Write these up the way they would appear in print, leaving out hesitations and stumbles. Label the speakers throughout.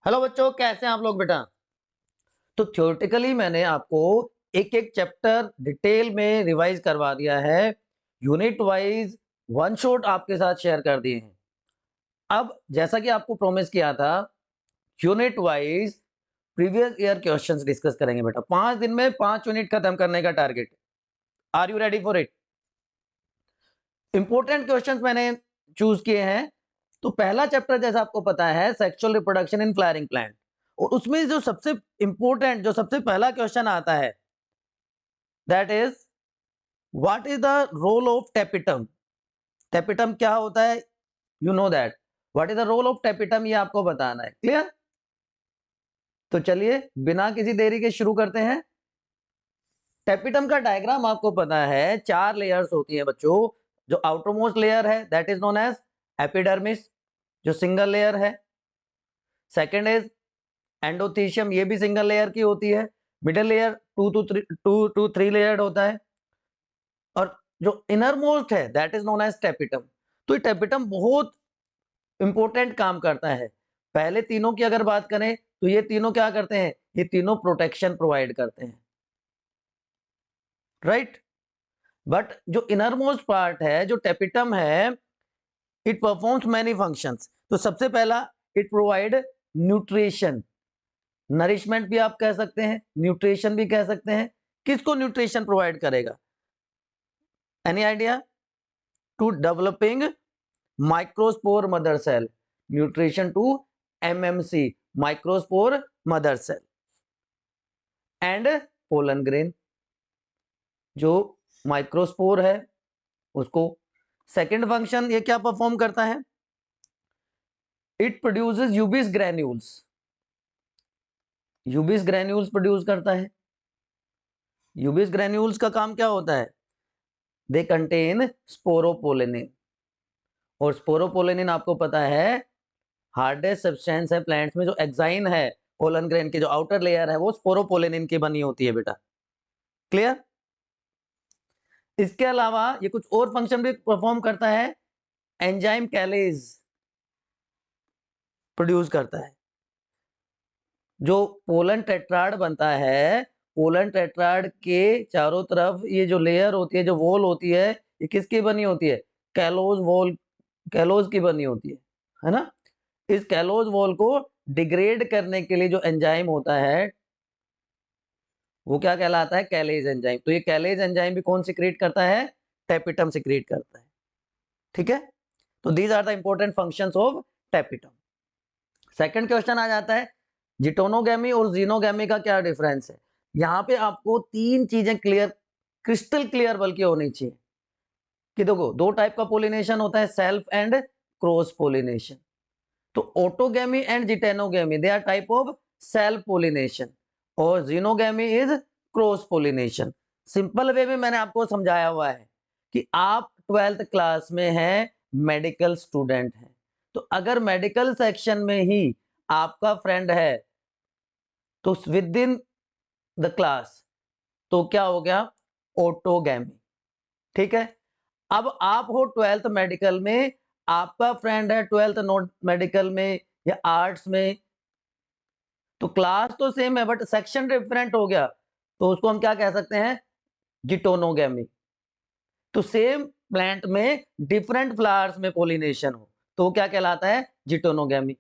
Speaker 1: Hello बच्चों, कैसे हैं आप लोग बेटा। तो थ्योरेटिकली मैंने आपको एक एक चैप्टर डिटेल में रिवाइज करवा दिया है। यूनिट वाइज वन शॉट आपके साथ शेयर कर दिए हैं। अब जैसा कि आपको प्रॉमिस किया था, unit wise previous year questions discuss करेंगे बेटा। 5 दिन में 5 यूनिट खत्म करने का target. Are you ready for it? Important questions मैंने चूज किए हैं। तो पहला चैप्टर जैसा आपको पता है sexual reproduction in flowering plant, और उसमें जो सबसे इंपॉर्टेंट जो सबसे पहला क्वेश्चन आता है that is what is the role of tapetum. Tapetum क्या होता है, you know that. What is the role of tapetum, ये आपको बताना है। क्लियर? तो चलिए बिना किसी देरी के शुरू करते हैं। टेपिटम का डायग्राम आपको पता है, 4 लेयर्स होती हैं बच्चों। जो आउटर मोस्ट लेयर है that is known as epidermis, जो सिंगल लेयर है। सेकेंड इज एंडोथीशियम, ये भी सिंगल लेयर की होती है। मिडिल लेयर 2 to 3 लेयर्ड होता है। और जो इनर मोस्ट है that is known as tapetum. तो ये टेपिटम बहुत इंपॉर्टेंट काम करता है। पहले तीनों की अगर बात करें तो ये तीनों क्या करते हैं, ये तीनों प्रोटेक्शन प्रोवाइड करते हैं, राइट। बट जो इनर मोस्ट पार्ट है, जो टेपिटम है, इट परफॉर्म्स मैनी फंक्शंस। तो सबसे पहला, इट प्रोवाइड न्यूट्रिशन, नरिशमेंट भी आप कह सकते हैं, न्यूट्रिशन भी कह सकते हैं। किसको न्यूट्रिशन प्रोवाइड करेगा? Any idea? To developing microspore mother cell, nutrition to MMC, microspore mother cell. And pollen grain, जो माइक्रोस्पोर है उसको। सेकंड फंक्शन ये क्या परफॉर्म करता है, it produces ubisch granules, ubisch granules produce करता है। यूबिस ग्रैन्यूल्स का काम क्या होता है, दे कंटेन स्पोरोपोलिनिन। और स्पोरोपोलिनिन आपको पता है हार्डेस्ट सब्सटेंस है प्लांट्स में। जो एक्साइन है पोलन ग्रेन की, जो आउटर लेयर है, वो स्पोरोपोलिनिन की बनी होती है बेटा। क्लियर? इसके अलावा ये कुछ और फंक्शन भी परफॉर्म करता है। एंजाइम कैलेज प्रोड्यूस करता है। जो पोलन टेट्राड बनता है, पोलन टेट्राड के चारों तरफ ये जो लेयर होती है, जो वॉल होती है, ये किसकी बनी होती है, कैलोज वॉल, कैलोज की बनी होती है ना। इस कैलोज वॉल को डिग्रेड करने के लिए जो एंजाइम होता है वो क्या कहलाता है, कैलेज एंजाइम। तो ये कैलेज एंजाइम भी कौन सिक्रीट करता है, टेपिटम सिक्रीट करता है। ठीक है, तो these are the important functions of tapetum. Second question आ जाता है, जिटोनोगैमी और जीनोगैमी का क्या डिफरेंस है। यहां पे आपको 3 चीजें क्लियर, क्रिस्टल क्लियर बल्कि होनी चाहिए कि देखो, 2 टाइप का पोलिनेशन होता है, सेल्फ एंड क्रॉस पोलिनेशन। तो autogamy and geitonogamy they are type of self pollination, और xenogamy is cross pollination. Simple way में मैंने आपको समझाया हुआ है कि आप 12th क्लास में हैं, मेडिकल स्टूडेंट हैं। तो अगर मेडिकल सेक्शन में ही आपका फ्रेंड है तो विद इन द क्लास, तो क्या हो गया, ऑटोगैमी। ठीक है। अब आप हो 12th मेडिकल में, आपका फ्रेंड है 12th नॉट मेडिकल में या आर्ट्स में, तो क्लास तो सेम है बट सेक्शन डिफरेंट हो गया, तो उसको हम क्या कह सकते हैं, जिटोनोगैमी। तो सेम प्लांट में डिफरेंट फ्लावर्स में पोलिनेशन हो तो वो क्या कहलाता है, जिटोनोगैमी।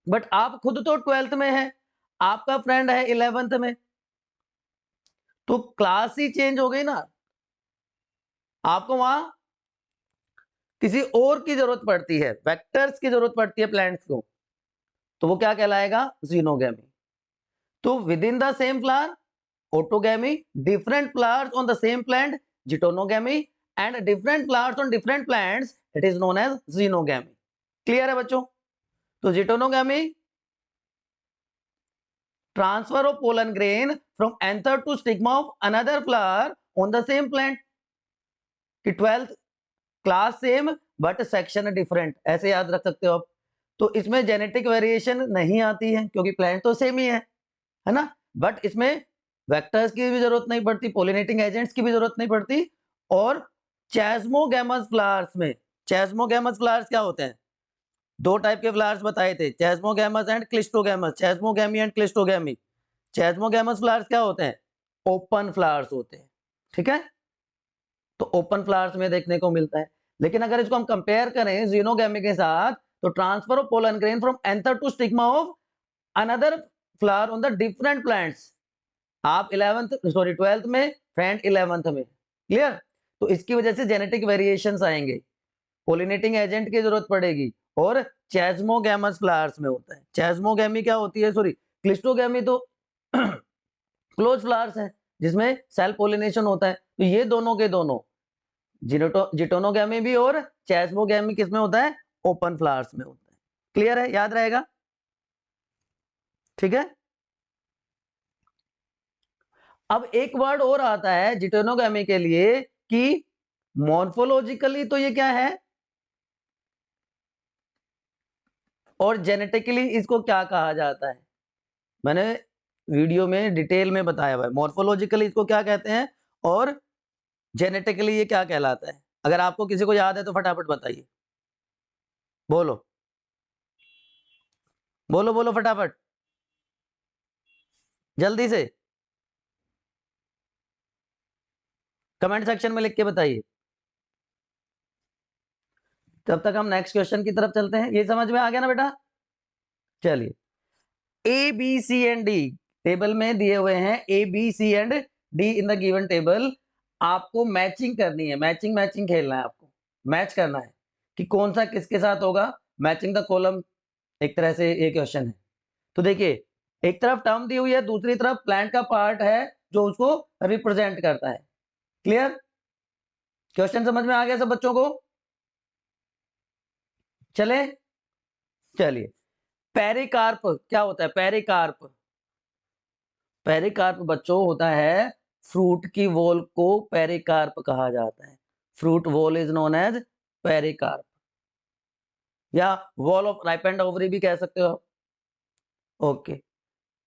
Speaker 1: बट आप खुद तो 12th में है, आपका फ्रेंड है 11th में, तो क्लास ही चेंज हो गई ना। आपको वहां किसी और की जरूरत पड़ती है, वेक्टर्स की जरूरत पड़ती है प्लांट्स को, तो वो क्या कहलाएगा, जीनोगैमी। तो within the same flower, autogamy, different flowers on the same plant, geitonogamy, and different flowers on different plants, it is known as xenogamy. Clear है बच्चों? तो geitonogamy, transfer of pollen grain from anther to stigma of another flower on the same plant. कि 12th class same but section different, ऐसे याद रख सकते हो आप। तो इसमें जेनेटिक वेरिएशन नहीं आती है क्योंकि प्लांट तो सेम ही है ना। बट इसमें वेक्टर्स की भी जरूरत नहीं पड़ती, पोलिनेटिंग एजेंट्स की भी जरूरत नहीं पड़ती। और चैस्मोगैमस फ्लावर्स में, चैस्मोगैमस फ्लावर्स क्या होते हैं, दो टाइप के फ्लावर्स बताए थे, chasmogamous and cleistogamous, chasmogamy and cleistogamy. Chasmogamous flowers क्या होते हैं? ओपन फ्लावर्स होते हैं, ठीक है, तो ओपन फ्लावर्स में देखने को मिलता है। लेकिन अगर इसको हम कंपेयर करें जीनोगैमी के साथ, तो transfer of pollen grain from anther to stigma of another flower on the different plants, आप 12th में, फ्रेंड 11th में, क्लियर। तो इसकी वजह से जेनेटिक वेरिएशंस आएंगे, पोलिनेटिंग एजेंट की जरूरत पड़ेगी, और चेस्मोगैमस फ्लावर्स में होता है। चेस्मोगैमी क्या होती है, सॉरी क्लिस्टोगैमी तो क्लोज फ्लावर्स है जिसमें सेल्फ पोलिनेशन होता है। तो ये दोनों के दोनों, जिटोनोगैमी भी और चेस्मोगैमी किस में होता है? ओपन फ्लावर्स में होता है। क्लियर है, याद रहेगा, ठीक है। अब एक वर्ड और आता है जिटोनोगैमी के लिए कि मॉर्फोलॉजिकली तो ये क्या है, और जेनेटिकली इसको क्या कहा जाता है। मैंने वीडियो में डिटेल में बताया हुआ है, मॉर्फोलॉजिकली इसको क्या कहते हैं और जेनेटिकली ये क्या कहलाता है। अगर आपको किसी को याद है तो फटाफट बताइए, बोलो बोलो बोलो फटाफट, जल्दी से कमेंट सेक्शन में लिख के बताइए। तब तक हम नेक्स्ट क्वेश्चन की तरफ चलते हैं। ये समझ में आ गया ना बेटा? चलिए, A B C and D table में दिए हुए हैं, A B C and D in the given table. आपको मैचिंग करनी है, मैचिंग मैचिंग खेलना है, आपको मैच करना है कि कौन सा किसके साथ होगा। मैचिंग द कॉलम एक तरह से ये क्वेश्चन है। तो देखिए, एक तरफ टर्म दी हुई है, दूसरी तरफ प्लांट का पार्ट है जो उसको रिप्रेजेंट करता है। क्लियर, क्वेश्चन समझ में आ गया सब बच्चों को? चले, चलिए, पेरिकार्प क्या होता है? पेरिकार्प, पेरिकार्प बच्चों होता है फ्रूट की वॉल को पेरिकार्प कहा जाता है। Fruit wall is known as pericarp, या वॉल ऑफ राइपेंड ओवरी भी कह सकते हो आप। Okay,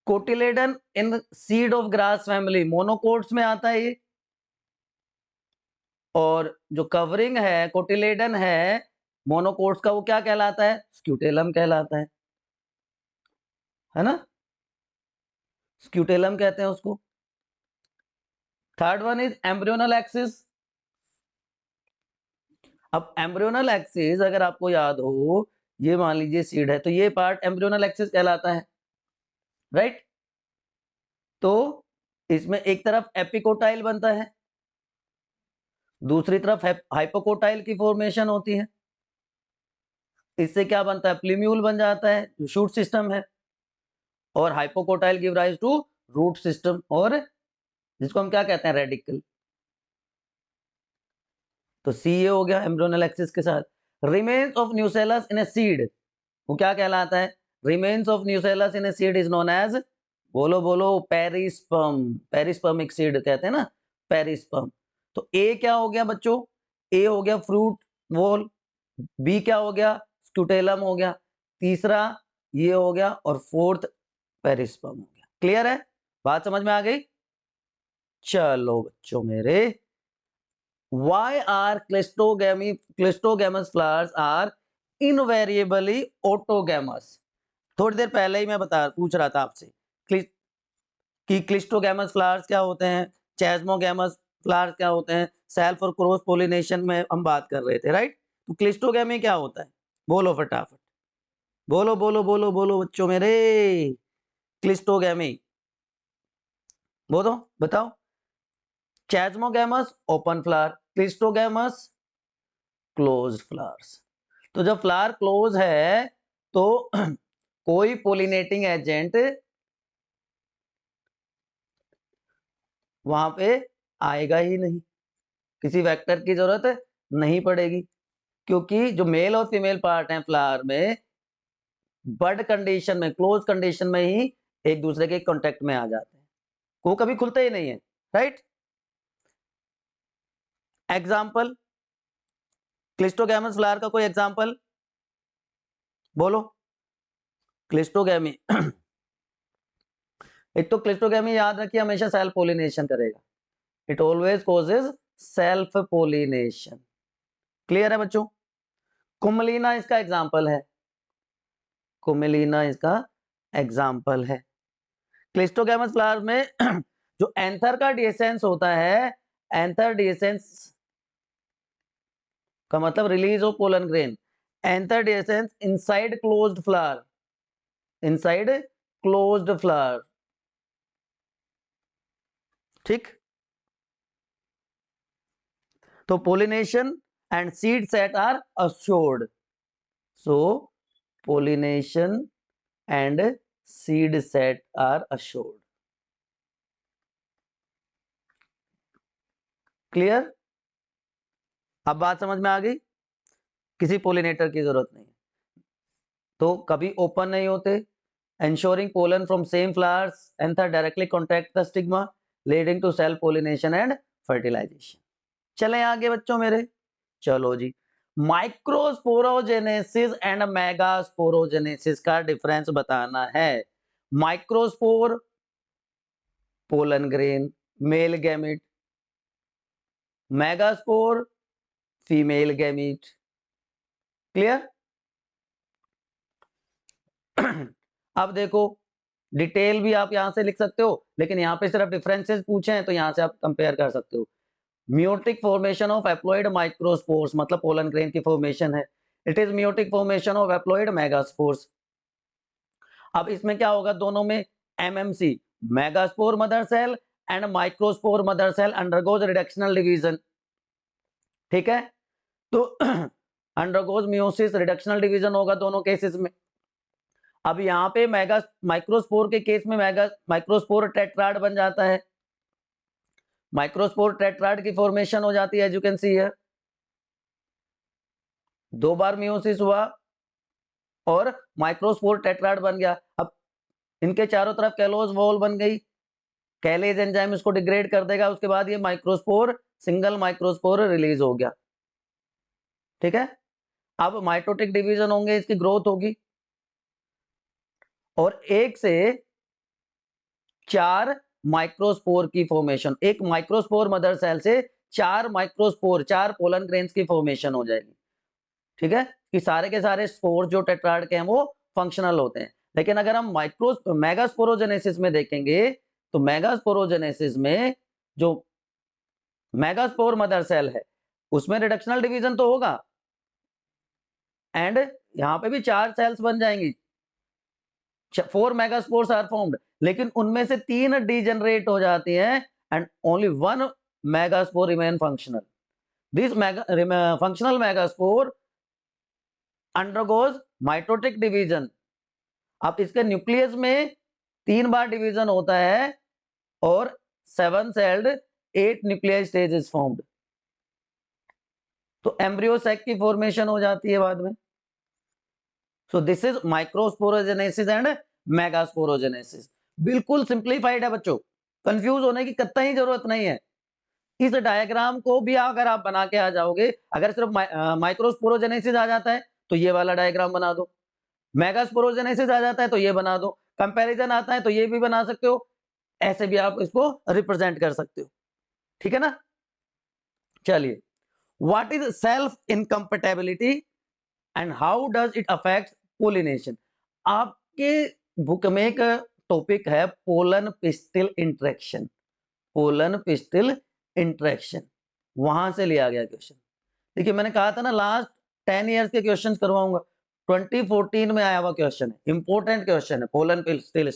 Speaker 1: cotyledon in seed of grass family, monocots में आता है ये। और जो कवरिंग है कोटिलेडन है मोनोकोट्स का, वो क्या कहलाता है? स्क्यूटेलम कहलाता है ना, स्क्यूटेलम कहते हैं उसको। Third one is embryonal axis. अब एम्ब्रियोनल एक्सिस अगर आपको याद हो, ये मान लीजिए सीड है, तो ये पार्ट एम्ब्रियोनल एक्सिस कहलाता है, राइट। तो इसमें एक तरफ एपिकोटाइल बनता है, दूसरी तरफ हाइपोकोटाइल की फॉर्मेशन होती है। इससे क्या बनता है? प्लीम्यूल बन जाता है जो शूट सिस्टम है, और hypocotyl give rise to root system, और जिसको हम क्या कहते हैं? रेडिकल। तो सी ये हो गया एम्ब्रियोनल एक्सिस के साथ। Remains of nucellus in a seed, वो क्या कहलाता है? Remains of nucellus in a seed is known as, बोलो बोलो, पेरिस्पर्म। पेरिस्पर्मिक सीड कहते हैं ना, पेरिस्पर्म। तो ए क्या हो गया बच्चों? ए हो गया फ्रूट वॉल, बी क्या हो गया? स्क्यूटेलम हो गया, तीसरा ये हो गया, और फोर्थ पेरिस्पर्म हो गया। क्लियर है, बात समझ में आ गई? चलो बच्चों मेरे, why are cleistogamous flowers are invariably autogamous? थोड़ी देर पहले ही मैं पूछ रहा था आपसे कि क्लिस्टोगैमस फ्लावर्स क्या होते हैं, चेस्मोगैमस फ्लावर्स क्या होते हैं, सेल्फ और क्रॉस पोलिनेशन में हम बात कर रहे थे, राइट। तो क्लिस्टोगैमी क्या होता है? बोलो फटाफट, बोलो बोलो बोलो बोलो बच्चों मेरे, क्लिस्टोगैमी बोलो, बताओ। Chasmogamous open flower, cleistogamous close flowers. तो जब फ्लावर क्लोज है तो कोई पोलिनेटिंग एजेंट वहां पे आएगा ही नहीं, किसी वेक्टर की जरूरत नहीं पड़ेगी, क्योंकि जो मेल और फीमेल पार्ट है फ्लावर में, बड कंडीशन में, क्लोज कंडीशन में ही एक दूसरे के कांटेक्ट में आ जाते हैं, वो कभी खुलते ही नहीं है, राइट। एग्जाम्पल, क्लिस्टोगैमस फ्लावर का कोई एग्जाम्पल बोलो। क्लिस्टोगैमी एक तो क्लिस्टोगैमी याद रखिए हमेशा सेल्फ पोलिनेशन करेगा, it always causes self pollination. Clear है बच्चों? कुमलिना इसका एग्जाम्पल है, कुमिलीना इसका एग्जाम्पल है। क्लिस्टोगैमस फ्लावर में जो एंथर का डिएसेंस होता है, एंथर डिएसेंस का मतलब release of pollen grain, anther dehiscence inside closed flower, inside closed flower, ठीक। तो pollination and seed set are assured, so pollination and seed set are assured. Clear? अब बात समझ में आ गई, किसी पोलिनेटर की जरूरत नहीं, तो कभी ओपन नहीं होते। ensuring pollen from same flowers anther directly contact the stigma leading to self pollination and fertilization। चलें आगे बच्चों मेरे, चलो जी। माइक्रोस्पोरोजेनेसिस एंड मेगास्पोरोजेनेसिस का डिफरेंस बताना है। Microspore pollen grain male gamete, megaspore female gamete. Clear? अब देखो, डिटेल भी आप यहां से लिख सकते हो, लेकिन यहां पे सिर्फ डिफरेंसेस पूछे हैं तो यहां से आप कंपेयर कर सकते हो। Meiotic formation of haploid microspores मतलब पोलन ग्रेन की फॉर्मेशन है। It is meiotic formation of haploid megaspores. अब इसमें क्या होगा, दोनों में MMC megaspore mother cell and microspore mother cell undergoes reductional division, ठीक है। तो अंडरगोज मियोसिस रिडक्शनल डिवीजन होगा दोनों केसेस में। अब यहाँ पे मेगा माइक्रोस्पोर के केस में मेगा माइक्रोस्पोर टेट्राड बन जाता है, माइक्रोस्पोर टेट्राड की फॉर्मेशन हो जाती है, as you can see here. 2 बार मियोसिस हुआ और माइक्रोस्पोर टेट्राड बन गया। अब इनके चारों तरफ कैलोज वॉल बन गई, कैलेज एंजाइम इसको डिग्रेड कर देगा, उसके बाद ये माइक्रोस्पोर सिंगल माइक्रोस्पोर रिलीज हो गया, ठीक है। अब माइटोटिक डिवीजन होंगे, इसकी ग्रोथ होगी और 1 से 4 माइक्रोस्पोर की फॉर्मेशन, एक माइक्रोस्पोर मदर सेल से 4 माइक्रोस्पोर 4 पोलन ग्रेन्स की फॉर्मेशन हो जाएगी, ठीक है। कि सारे के सारे स्पोर जो टेट्राड के हैं वो फंक्शनल होते हैं। लेकिन अगर हम मेगास्पोरोजेनेसिस में देखेंगे तो मेगास्पोरोजेनेसिस में जो मेगास्पोर मदर सेल है उसमें रिडक्शनल डिवीजन तो होगा एंड यहां पे भी 4 सेल्स बन जाएंगी, 4 मेगास्पोर्स आर फॉर्म्ड, लेकिन उनमें से 3 डीजेनरेट हो जाती हैं and only 1 megaspore remain functional. This functional megaspore undergoes mitotic division. अब इसके न्यूक्लियस में 3 बार डिवीजन होता है और 7 celled 8 nuclear stage is formed, तो एम्ब्रियो सैक की फॉर्मेशन हो जाती है बाद में। So this is microsporogenesis and megasporogenesis. बिल्कुल सिंप्लीफाइड है बच्चों, कंफ्यूज होने की कतई जरूरत नहीं है। इस डायग्राम को भी अगर आप बना के आ जाओगे, अगर सिर्फ माइक्रोस्पोरोजेनेसिस आ जाता है तो ये वाला डायग्राम बना दो, मेगास्पोरोजेनेसिस आ जाता है तो ये बना दो, कंपैरिजन आता है तो ये भी बना सकते हो, ऐसे भी आप इसको रिप्रेजेंट कर सकते हो, ठीक है ना। चलिए, what is self incompatibility and how does it affect pollination. आपके बुक में एक टॉपिक है pollen pistil interaction, pollen pistil interaction, वहां से लिया गया क्वेश्चन। देखिए मैंने कहा था ना लास्ट 10 इयर्स के क्वेश्चंस करवाऊंगा, 2014 में आया हुआ क्वेश्चन है, इंपॉर्टेंट क्वेश्चन है, pollen pistil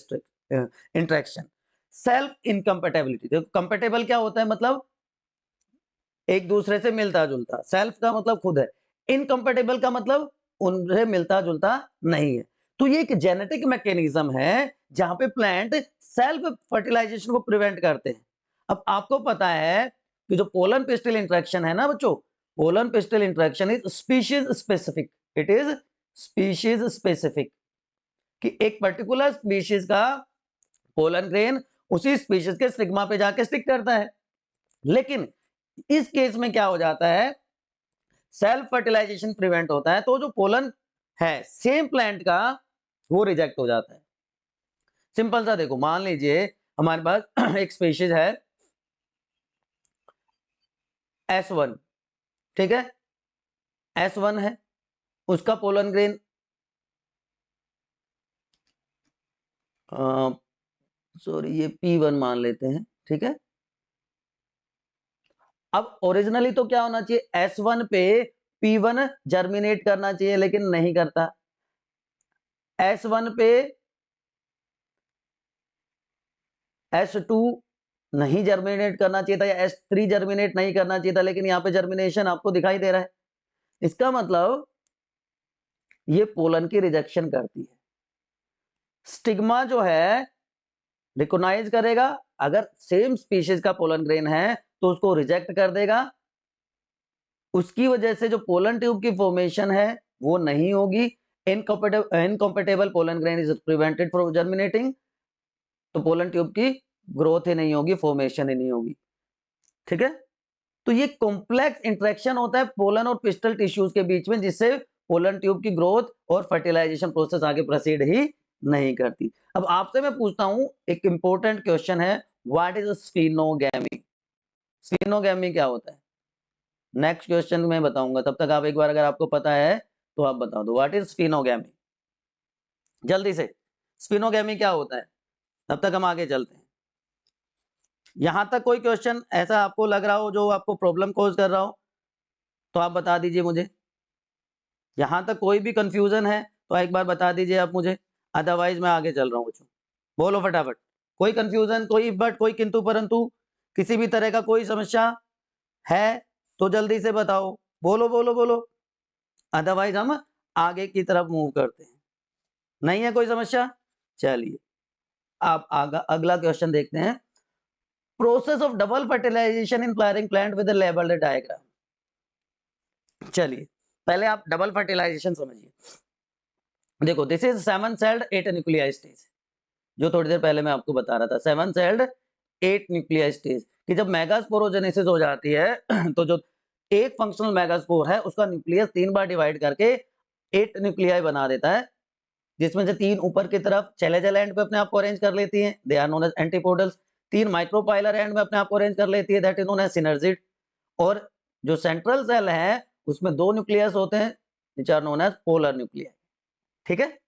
Speaker 1: interaction. Self incompatibility, देखो कंपेटेबल क्या होता है, मतलब एक दूसरे से मिलता जुलता, सेल्फ का मतलब खुद है, इनकम्पेटेबल का मतलब उनसे मिलता जुलता नहीं है। तो ये एक जेनेटिक मैकेनिज्म है जहां पे प्लांट सेल्फ फर्टिलाइजेशन को प्रिवेंट करते हैं। अब आपको पता है कि जो पोलन पिस्टिल इंटरेक्शन है ना बच्चों, pollen pistil interaction is species specific, it is species specific, कि एक पर्टिकुलर स्पीशीज का पोलन ग्रेन उसी स्पीशीज के स्टिग्मा पे जाके स्टिक करता है। लेकिन इस केस में क्या हो जाता है, सेल्फ फर्टिलाइजेशन प्रिवेंट होता है, तो जो पोलन है सेम प्लांट का वो रिजेक्ट हो जाता है। सिंपल सा देखो, मान लीजिए हमारे पास एक स्पीशीज है S1, ठीक है, S1 है, उसका पोलन ग्रेन सॉरी ये P1 मान लेते हैं, ठीक है। अब ओरिजिनली तो क्या होना चाहिए, S1 पे P1 जर्मिनेट करना चाहिए लेकिन नहीं करता। S1 पे S2 नहीं जर्मिनेट करना चाहिए था, या S3 जर्मिनेट नहीं करना चाहिए था, लेकिन यहाँ पे जर्मिनेशन आपको दिखाई दे रहा है। इसका मतलब ये पोलन की रिजेक्शन करती है। स्टिग्मा जो है रिकॉग्नाइज करेगा, अगर सेम स्पीशीज का पोलन ग्रेन है तो उसको रिजेक्ट कर देगा। उसकी वजह से जो पोलन ट्यूब की फॉर्मेशन है वो नहीं होगी। Incompatible pollen grain is prevented from germinating, तो पोलन ट्यूब की ग्रोथ ही नहीं होगी, फॉर्मेशन ही नहीं होगी, ठीक है। तो ये कॉम्प्लेक्स इंटरेक्शन होता है पोलन और पिस्टल टिश्यूज के बीच में, जिससे पोलन ट्यूब की ग्रोथ और फर्टिलाइजेशन प्रोसेस आगे प्रोसीड ही नहीं करती। अब आपसे मैं पूछता हूं, एक इंपॉर्टेंट क्वेश्चन है, व्हाट इज स्फीनोगैमी? स्फीनोगैमी क्या होता है? नेक्स्ट क्वेश्चन में बताऊंगा, तब तक आप एक बार अगर आपको पता है तो आप बता दो, व्हाट इज स्फीनोगैमी, जल्दी से। स्फीनोगैमी क्या होता है, तब तक हम आगे चलते हैं। यहां तक कोई क्वेश्चन ऐसा आपको लग रहा हो जो आपको प्रॉब्लम कोज कर रहा हो तो आप बता दीजिए मुझे। यहां तक कोई भी कंफ्यूजन है तो एक बार बता दीजिए आप मुझे, अदरवाइज मैं आगे चल रहा हूं बच्चों। बोलो फटाफट, कोई कंफ्यूजन, कोई बट, कोई किंतु परंतु, किसी भी तरह का कोई समस्या है तो जल्दी से बताओ, बोलो बोलो बोलो, अदरवाइज हम आगे की तरफ मूव करते हैं। नहीं है कोई समस्या, चलिए आप अगला क्वेश्चन देखते हैं। Process of double fertilization in flowering plant with labelled diagram. चलिए पहले आप डबल फर्टिलाइजेशन समझिए। देखो, this is 7 celled 8 nuclei stage, जो थोड़ी देर पहले मैं आपको बता रहा था। 7 सेल्ड 8 न्यूक्लियाई स्टेज कि जब मेगास्पोरोजेनेसिस हो जाती है तो जो एक फंक्शनल मेगास्पोर है उसका न्यूक्लियस 3 बार डिवाइड करके 8 न्यूक्लियाई बना देता है, जिसमें से 3 ऊपर की तरफ चैलेजल एंड पे अपने आप को अरेंज कर लेती हैं, they are known as antipodals. 3 micropylar end में अपने आप को अरेंज कर लेती है, that is known as synergid. और जो सेंट्रल सेल है उसमें 2 न्यूक्लियस होते हैं, which are known as polar nuclei, ठीक है।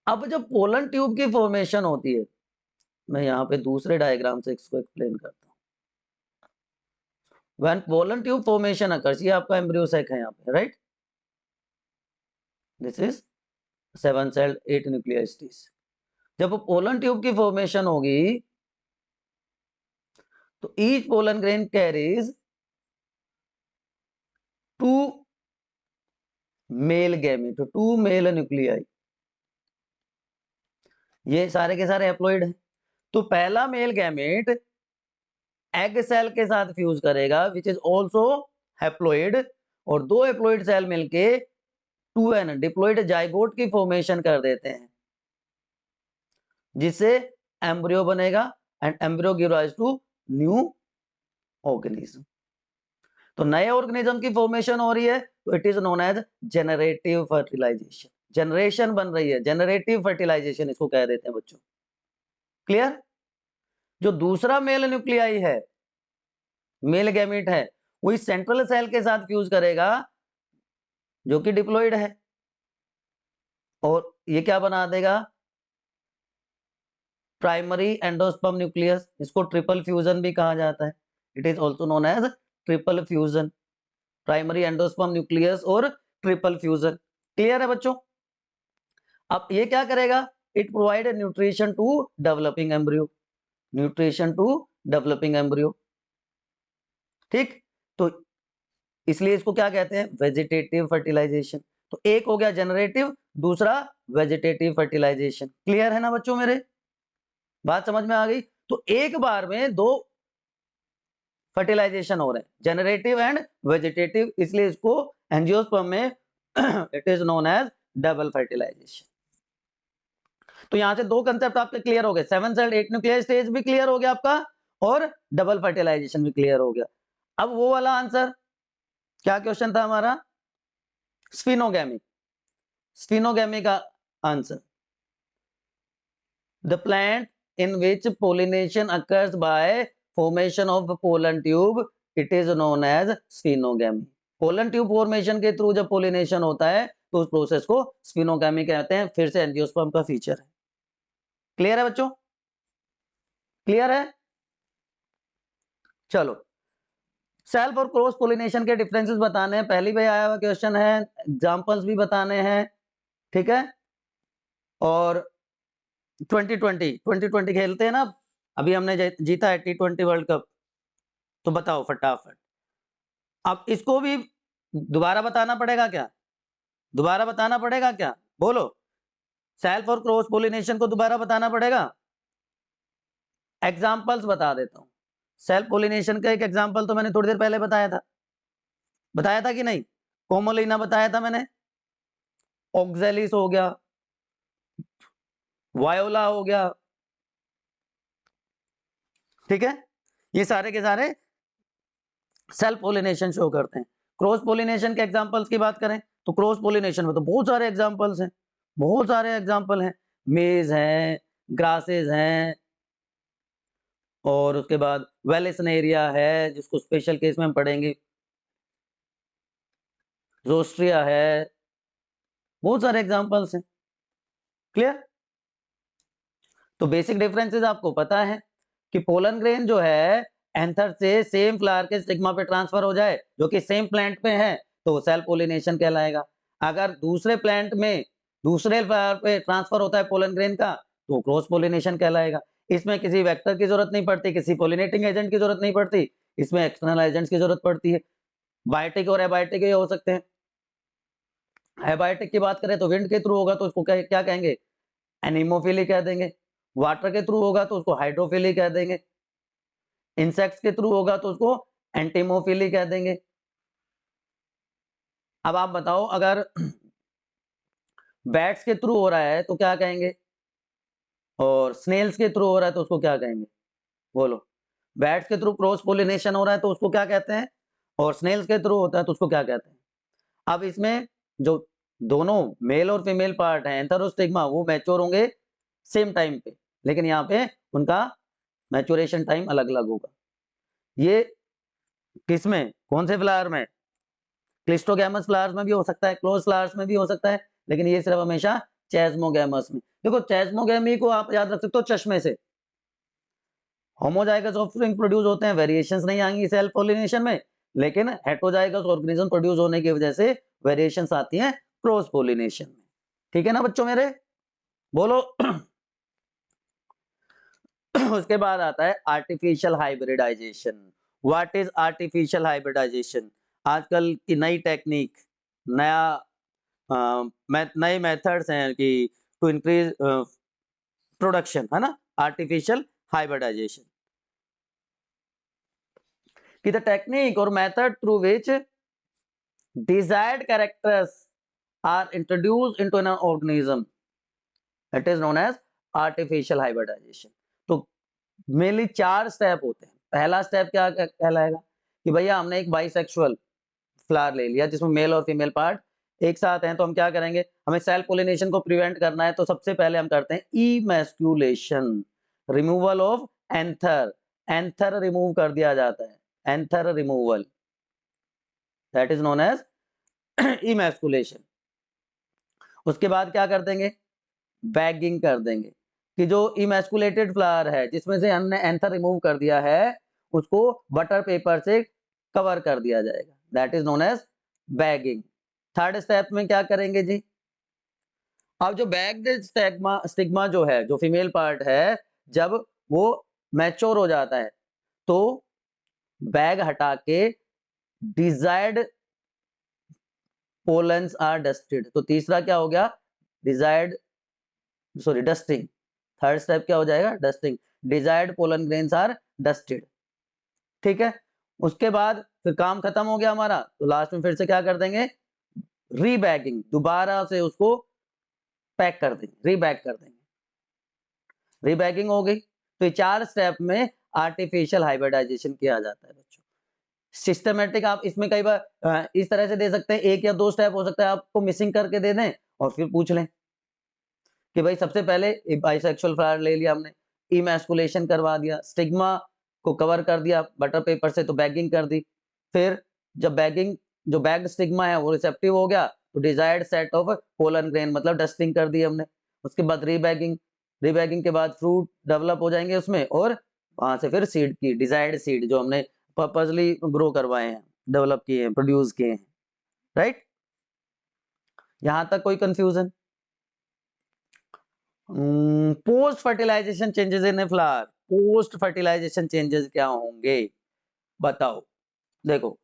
Speaker 1: अब जब पोलन ट्यूब की फॉर्मेशन होती है, मैं यहाँ पे दूसरे डायग्राम से इसको एक्सप्लेन करता हूँ। When pollen tube formation occurs, ये आपका एम्ब्रियो सैक है यहाँ पे, right, this is 7 celled 8 nuclear stage. जब पोलन ट्यूब की फॉर्मेशन होगी तो each pollen grain carries 2 male gamete, 2 male nuclei. ये सारे के सारे हैप्लॉइड हैं। तो पहला मेल गैमेट एग सेल के साथ फ्यूज करेगा, विच इज ऑल्सो हैप्लॉइड, और 2 हैप्लॉइड सेल मिलके 2n डिप्लॉइड जाइगोट की फॉर्मेशन कर देते हैं, जिससे एम्ब्रियो बनेगा and embryo give rise to new organism. तो नए ऑर्गेनिज्म की फॉर्मेशन हो रही है तो it is known as generative fertilization. Generation बन रही है, जेनरेटिव फर्टिलाइजेशन इसको कह देते हैं बच्चों, क्लियर। जो दूसरा मेल न्यूक्लियाई है, मेल गैमेट है, वो इस सेंट्रल सेल के साथ फ्यूज करेगा जो कि डिप्लॉइड है, और ये क्या बना देगा, प्राइमरी एंडोस्पर्म न्यूक्लियस। इसको ट्रिपल फ्यूजन भी कहा जाता है, it is also known as triple fusion, primary endosperm nucleus और ट्रिपल फ्यूजन, क्लियर है बच्चों। अब ये क्या करेगा, it provide nutrition to developing embryo, nutrition to developing embryo, ठीक। तो इसलिए इसको क्या कहते हैं, वेजिटेटिव फर्टिलाइजेशन। तो एक हो गया जनरेटिव, दूसरा वेजिटेटिव फर्टिलाइजेशन, क्लियर है ना बच्चों मेरे, बात समझ में आ गई। तो एक बार में 2 फर्टिलाइजेशन हो रहे हैं, जनरेटिव एंड वेजिटेटिव, इसलिए इसको एंजियोस्पर्म में it is known as double fertilization. तो यहां से 2 कंसेप्ट आपके क्लियर हो गए, 7 सेल्ड 8 न्यूक्लियर स्टेज भी क्लियर हो गया आपका, और डबल फर्टिलाइजेशन भी क्लियर हो गया। अब वो वाला आंसर, क्या क्वेश्चन था हमारा, स्फिनोगैमी, स्फिनोगैमी का answer, the plant in which pollination occurs by formation of pollen tube, it is known as sphenogamy। pollen tube formation के थ्रू जब pollination होता है तो उस प्रोसेस को स्फिनोगैमी कहते हैं। फिर से एंजियोस्पर्म का फीचर है, क्लियर है बच्चों? क्लियर है? चलो, सेल्फ और क्रॉस पोलिनेशन के डिफरेंसेस बताने हैं, पहली बार आया हुआ क्वेश्चन है, एग्जांपल्स भी बताने हैं, ठीक है। और 2020 खेलते हैं ना, अभी हमने जीता है T20 वर्ल्ड कप, तो बताओ फटाफट। अब इसको भी दोबारा बताना पड़ेगा क्या? दोबारा बताना पड़ेगा क्या? बोलो, सेल्फ और क्रॉस पोलिनेशन को दोबारा बताना पड़ेगा? एग्जाम्पल्स बता देता हूं। सेल्फ पोलिनेशन का एक एग्जाम्पल तो मैंने थोड़ी देर पहले बताया था कि नहीं? कोमोलिना बताया था मैंने, ऑक्जेलिस हो गया, वायोला हो गया, ठीक है। ये सारे के सारे सेल्फ पोलिनेशन शो करते हैं। क्रॉस पोलिनेशन के एग्जांपल्स की बात करें तो क्रॉस पोलिनेशन में तो बहुत सारे एग्जांपल्स हैं, बहुत सारे एग्जांपल हैं। मेज हैं, ग्रासेस हैं, और उसके बाद वेलेसनेरिया है जिसको स्पेशल केस में हम पढ़ेंगे, जोस्ट्रिया है, बहुत सारे एग्जांपल्स हैं। क्लियर? तो बेसिक डिफरेंसेस आपको पता है कि पोलन ग्रेन जो है एंथर से सेम फ्लावर के स्टिग्मा पे ट्रांसफर हो जाए जो कि सेम प्लांट पे है तो सेल्फ पोलिनेशन कहलाएगा। अगर दूसरे प्लांट में दूसरे फ्लावर पे ट्रांसफर होता है पोलन ग्रेन का तो क्रॉस पोलिनेशन कहलाएगा। इसमें किसी वेक्टर की जरूरत नहीं पड़ती, किसी पोलिनेटिंग एजेंट की जरूरत नहीं पड़ती, इसमें एक्सटर्नल एजेंट्स की जरूरत पड़ती है। बायोटिक और एबायोटिक ये हो सकते हैं। एबायोटिक की बात करें तो विंड के थ्रू होगा तो उसको क्या कहेंगे? एनीमोफिली कह देंगे। वाटर के थ्रू होगा तो उसको हाइड्रोफिली कह देंगे। इंसेक्ट्स के थ्रू होगा तो उसको एंटीमोफिली कह देंगे। अब आप बताओ, अगर बैट्स के थ्रू हो रहा है तो क्या कहेंगे, और स्नेल्स के थ्रू हो रहा है तो उसको क्या कहेंगे? बोलो, बैट्स के थ्रू क्रॉस पोलिनेशन हो रहा है तो उसको क्या कहते हैं, और स्नेल्स के थ्रू होता है तो उसको क्या कहते हैं? अब इसमें जो दोनों मेल और फीमेल पार्ट है एंथर और स्टिग्मा वो मैच्योर होंगे सेम टाइम पे, लेकिन यहाँ पे उनका मैच्योरेशन टाइम अलग अलग होगा। ये किसमें, कौन से फ्लावर में? क्लिस्टोगैमस फ्लावर्स में भी हो सकता है, क्लोज फ्लावर्स में भी हो सकता है, लेकिन ये सिर्फ हमेशा चेस्मोगैमस में। देखो चेस्मोगैमी को आप याद रख सकते हो चश्मे से। होमोजाइगस ऑफस्प्रिंग प्रोड्यूस होते हैं, वेरिएशंस नहीं आएंगी सेल्फ पॉलिनेशन में, लेकिन हेटेरोजाइगस ऑर्गेनिज्म प्रोड्यूस होने की वजह से वेरिएशंस आती हैं क्रॉस पॉलिनेशन में। ठीक है ना बच्चों मेरे? बोलो। उसके बाद आता है artificial hybridization. What is artificial hybridization? आजकल की नई टेक्निक, नया नए मेथड्स हैं कि टू इंक्रीज प्रोडक्शन, है ना, आर्टिफिशियल हाइब्रिडाइजेशन की द टेक्निक और method through which desired characters are introduced into an organism, it is known as artificial hybridization। तो मेनली 4 स्टेप होते हैं। पहला स्टेप क्या कहलाएगा कि भैया हमने एक बाइसेक्सुअल फ्लावर ले लिया जिसमें मेल और फीमेल पार्ट एक साथ हैं, तो हम क्या करेंगे, हमें सेल्फ पोलिनेशन को प्रिवेंट करना है तो सबसे पहले हम करते हैं emasculation, removal of anther. Anther remove कर दिया जाता है, anther removal, that is known as emasculation. उसके बाद क्या कर देंगे, बैगिंग कर देंगे कि जो इमैस्कुलेटेड फ्लावर है जिसमें से हमने एंथर रिमूव कर दिया है उसको बटर पेपर से कवर कर दिया जाएगा, that is known as bagging. Third step में क्या करेंगे जी, अब जो बैग्ड स्टिग्मा जो है, जो फीमेल पार्ट है, जब वो मैच्योर हो जाता है तो बैग हटा के डिजायर्ड पोलन्स आर डस्टेड। तो तीसरा क्या हो गया, desired, sorry dusting. Third step क्या हो जाएगा, dusting. Desired pollen grains are dusted, ठीक है। उसके बाद फिर काम खत्म हो गया हमारा, तो लास्ट में फिर से क्या कर देंगे, रीबैगिंग, दोबारा से उसको पैक कर देंगे, रीबैग कर देंगे, रीबैगिंग हो गई। तो ये 4 स्टेप में आर्टिफिशियल हाइब्रिडाइजेशन किया जाता है बच्चों। सिस्टमेटिक आप इसमें कई बार इस तरह से दे सकते हैं, 1 या 2 स्टेप हो सकता है आपको मिसिंग करके दे दें और फिर पूछ लें कि भाई सबसे पहले बाइसेक्सुअल फ्लावर ले लिया हमने, इमैस्कुलेशन करवा दिया, स्टिग्मा को कवर कर दिया बटर पेपर से तो बैगिंग कर दी, फिर जब बैगिंग, जो बैग्ड स्टिग्मा है वो रिसेप्टिव हो गया तो desired set of pollen grain मतलब डस्टिंग कर दी हमने, उसके बाद रीबैगिंग, रीबैगिंग के बाद फ्रूट डेवलप हो जाएंगे उसमें, और वहां से फिर सीड की डिजायर्ड सीड जो हमने पर्पजली ग्रो करवाए हैं, डेवलप किए हैं, प्रोड्यूस किए हैं, राइट। यहां तक कोई confusion? Post fertilization changes in a flower, post fertilization changes क्या होंगे बताओ। देखो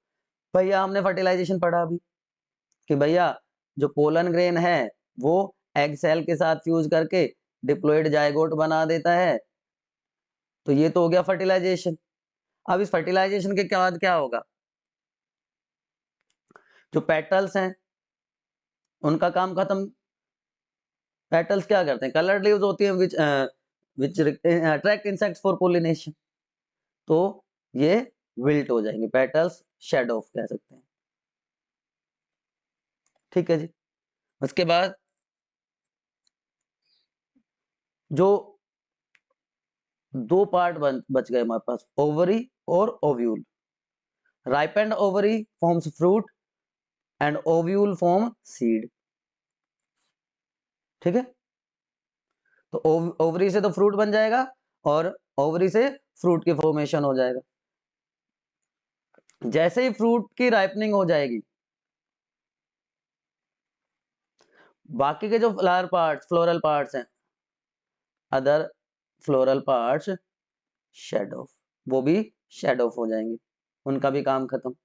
Speaker 1: भैया, हमने फर्टिलाइजेशन पढ़ा अभी कि भैया जो पोलन ग्रेन है वो एग सेल के साथ फ्यूज करके डिप्लॉइड जायगोट बना देता है, तो ये तो हो गया फर्टिलाइजेशन। अब इस फर्टिलाइजेशन के बाद क्या होगा, जो पेटल्स हैं उनका काम खत्म। पेटल्स क्या करते हैं, कलर्ड लीव्स होती हैं which attract insects for pollination, तो ये विल्ट हो जाएंगे, पेटल्स शेड ऑफ कह सकते हैं। ठीक है जी। उसके बाद जो दो पार्ट बच गए हमारे पास, ओवरी और ovule. Ripened ovary forms fruit and ovule form seed. ठीक है, तो ओवरी से तो फ्रूट बन जाएगा और ओवरी से फ्रूट की फॉर्मेशन हो जाएगा। जैसे ही फ्रूट की राइपनिंग हो जाएगी, बाकी के जो फ्लावर पार्ट्स, फ्लोरल पार्ट्स हैं, other floral parts shed off, वो भी शेड ऑफ हो जाएंगे, उनका भी काम खत्म।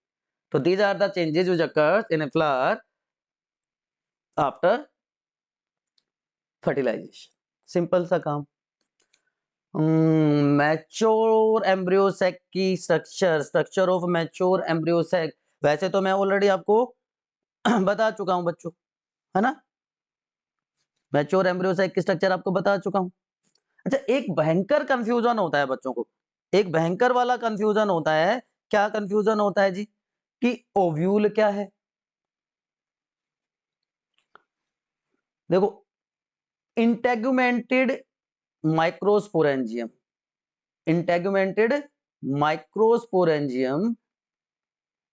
Speaker 1: तो these are the changes which occurs in a flower after fertilization। Simple सा काम। मैच्योर एम्ब्रियो सैक की structure, structure of mature embryo sac, वैसे तो मैं ऑलरेडी आपको बता चुका हूं बच्चों, है ना। मैच्योर एम्ब्रियो सैक की स्ट्रक्चर आपको बता चुका हूं। अच्छा, एक भयंकर कंफ्यूजन होता है बच्चों को, एक भयंकर वाला कंफ्यूजन होता है। क्या कंफ्यूजन होता है जी, कि ओव्यूल क्या है। देखो, integumented microsporangium, integumented microsporangium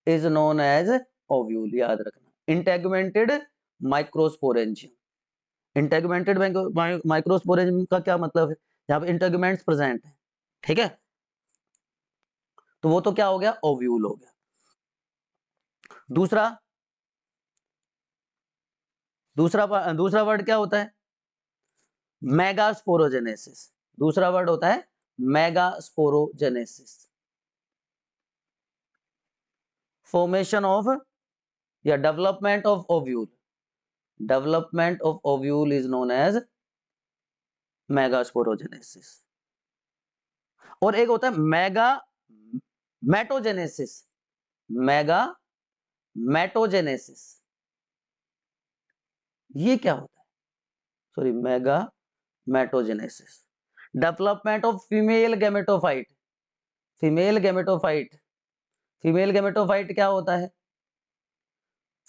Speaker 1: is known as ovule, याद रखना। इंटेगुमेंटेड माइक्रोस्पोरेंजियम, इंटेगुमेंटेड माइक्रोस्पोरेंजियम का क्या मतलब है, जहां पे इंटेगुमेंट्स प्रेजेंट है, ठीक है, तो वो तो क्या हो गया, ओव्यूल हो गया। दूसरा दूसरा दूसरा वर्ड क्या होता है, मेगास्पोरोजेनेसिस। दूसरा वर्ड होता है मेगास्पोरोजेनेसिस, फॉर्मेशन ऑफ या development of ovule. Development of ovule is known as megasporogenesis. और एक होता है मेगा मेटोजेनेसिस, मेगा मेटोजेनेसिस, ये क्या होता है, sorry, megagametogenesis. Development of female gametophyte, female gametophyte, female gametophyte क्या होता है,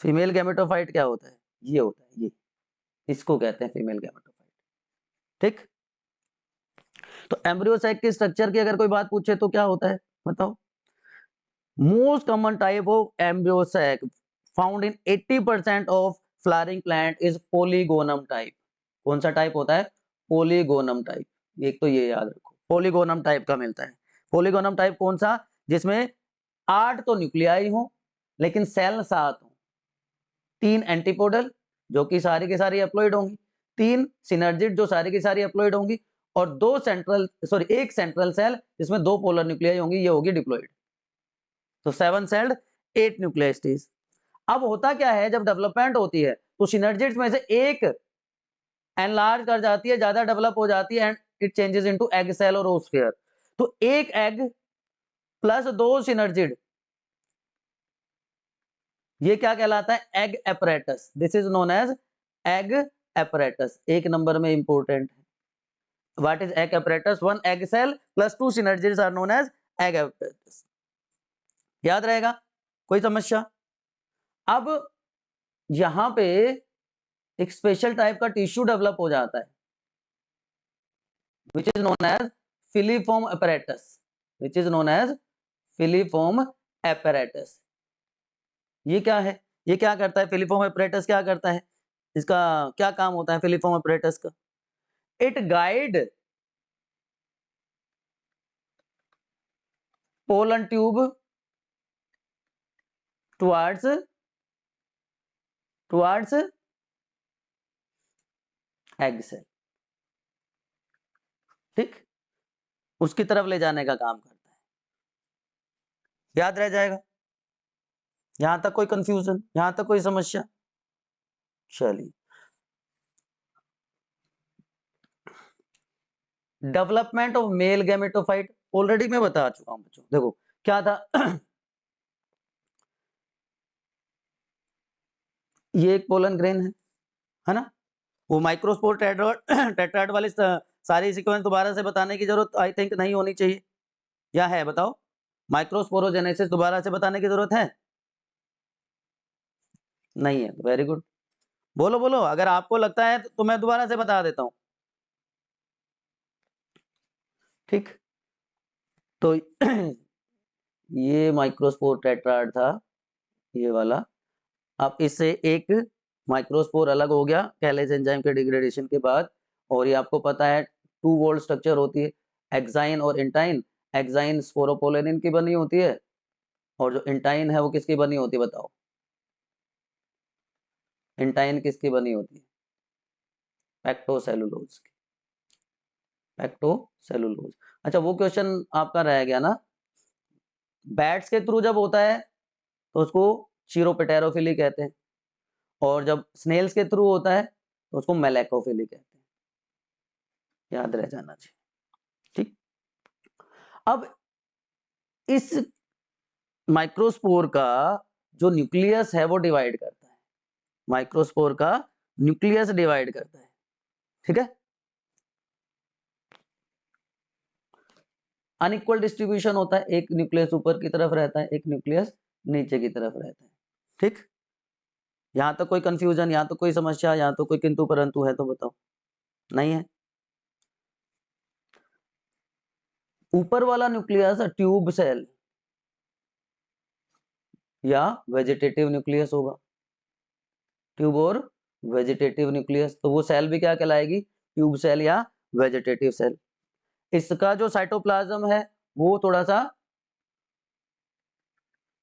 Speaker 1: फीमेल गैमेटोफाइट क्या होता है, ये होता है, ये इसको कहते हैं फीमेल गैमेटोफाइट। ठीक, तो एम्ब्रियोसाइक के स्ट्रक्चर की अगर कोई बात पूछे तो क्या होता है बताओ। Most common type of embryo sac found in 80% of flowering plant is Polygonum type. कौन सा टाइप होता है, पोलीगोनम टाइप। एक तो ये याद रखो, पोलीगोनम टाइप का मिलता है। पोलीगोनम टाइप कौन सा, जिसमें 8 तो न्यूक्लियाई हो लेकिन सेल 7 हो, 3 एंटीपोडल जो कि सारी की सारी एप्लॉइड होंगी, 3 सिनर्जिड जो सारी की सारी एप्लॉइड होंगी, और एक सेंट्रल सेल जिसमें 2 पोलर न्यूक्लियाई होंगी, ये होगी डिप्लॉइड। तो 7 सेल्ड 8 न्यूक्लियर स्टेज। अब होता क्या है, जब डेवलपमेंट होती है तो सिनर्जिड्स में से एक एनलार्ज कर जाती है, ज्यादा डेवलप हो जाती है, and it changes into egg cell और ओस्फेयर। तो एक एग प्लस 2 सिनर्जिड, ये क्या कहलाता है, egg apparatus. This is known as egg apparatus, एक नंबर में इंपोर्टेंट है। What is egg apparatus, 1 egg cell plus 2 synergids are known as egg apparatus. याद रहेगा, कोई समस्या। अब यहां पे एक स्पेशल टाइप का टिश्यू डेवलप हो जाता है, which is known as filiform apparatus, which is known as filiform apparatus। ये क्या है, ये क्या करता है, फिलिफॉर्म apparatus क्या करता है, इसका क्या काम होता है फिलिफॉर्म apparatus का। It guide pollen tube towards egg cell, ठीक, उसकी तरफ ले जाने का काम करता है। याद रह जाएगा? यहां तक कोई कंफ्यूजन, यहां तक कोई समस्या? चलिए, development of male gametophyte already मैं बता चुका हूं बच्चों। देखो क्या था ये एक पोलन ग्रेन है ना? वो माइक्रोस्पोर टेट्राड वाले सारी सीक्वेंस दोबारा से बताने की जरूरत आई थिंक नहीं होनी चाहिए, या है? बताओ, माइक्रोस्पोरोजेनेसिस दोबारा से बताने की जरूरत है? नहीं है, वेरी गुड, बोलो बोलो, अगर आपको लगता है तो मैं दोबारा से बता देता हूं, ठीक। तो ये माइक्रोस्पोर टेट्राड था, ये वाला। अब इससे एक माइक्रोस्पोर अलग हो गया कैलेज एंजाइम के डिग्रेडेशन के बाद, और ये आपको पता है 2 वोल्ट स्ट्रक्चर होती है, एक्साइन और इंटाइन। एक्साइन स्पोरोपोलेनिन की बनी होती है, और जो इंटाइन है वो किसकी बनी होती है बताओ? इंटाइन किसकी बनी होती है? पैक्टोसेलुलोज की, पैक्टोसेलुलोज। अच्छा, वो क्वेश्चन आपका रह गया ना, बैट्स के थ्रू जब होता है तो उसको चिरोपेटेरोफिली कहते हैं, और जब स्नेल्स के थ्रू होता है तो उसको मेलेकोफिली कहते हैं, याद रह जाना चाहिए, ठीक। अब इस माइक्रोस्पोर का जो न्यूक्लियस है वो डिवाइड करता है, माइक्रोस्पोर का न्यूक्लियस डिवाइड करता है, ठीक है। अनइक्वल डिस्ट्रीब्यूशन होता है, एक न्यूक्लियस ऊपर की तरफ रहता है, एक न्यूक्लियस नीचे की तरफ रहता है, ठीक। यहां तक कोई कंफ्यूजन, यहां तक कोई समस्या, यहां तो कोई किंतु परंतु है तो बताओ? नहीं है? ऊपर वाला न्यूक्लियस ट्यूब सेल या वेजिटेटिव न्यूक्लियस होगा, ट्यूब और वेजिटेटिव न्यूक्लियस, तो वो सेल भी क्या कहलाएगी? ट्यूब सेल या वेजिटेटिव सेल। इसका जो साइटोप्लाज्म है वो थोड़ा सा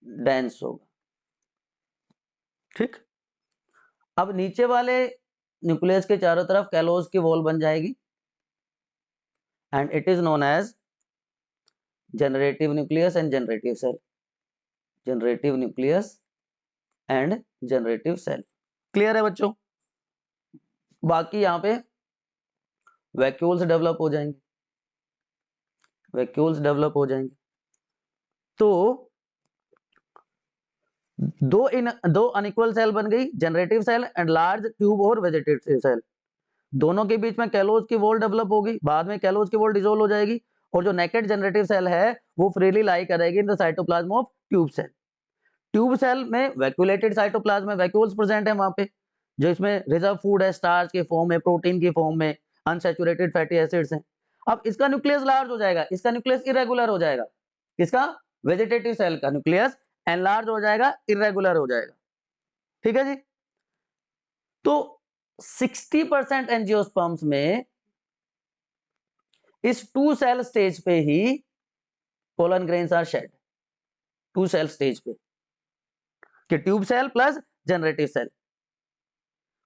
Speaker 1: डेंस होगा, ठीक। अब नीचे वाले न्यूक्लियस के चारों तरफ कैलोज की वॉल बन जाएगी, and it is known as generative nucleus and generative cell, generative nucleus and generative cell. Clear है बच्चों? बाकी यहाँ पे वैक्यूल्स डेवलप हो जाएंगे, वैक्यूल्स डेवलप हो जाएंगे। तो दो अनइक्वल सेल बन गई, generative cell and large tube और वेजिटेटिव सेल। दोनों के बीच में कैलोज की वॉल डेवलप होगी, बाद में कैलोज की वॉल डिसोल्व हो जाएगी, और जो नेकेड जनरेटिव सेल है वो फ्रीली लाई करेगी in the cytoplasm of tube cell. Tube cell में वैक्यूलेटेड साइटोप्लाज्म में वैक्यूल्स प्रेजेंट है वहां पे, जो इसमें रिजर्व फूड है, स्टार्च के फॉर्म में, प्रोटीन की फॉर्म में, अनसैचुरेटेड फैटी एसिड्स हैं। अब इसका न्यूक्लियस लार्ज हो जाएगा, इसका न्यूक्लियस इरेगुलर हो जाएगा, किसका? वेजिटेटिव सेल का न्यूक्लियस एनलार्ज हो जाएगा, इरेगुलर हो जाएगा, ठीक है जी। तो 60% एंजियोस्पर्म्स में इस 2 सेल स्टेज पे ही pollen grains are shed, 2 cell stage पे, कि tube cell plus generative cell,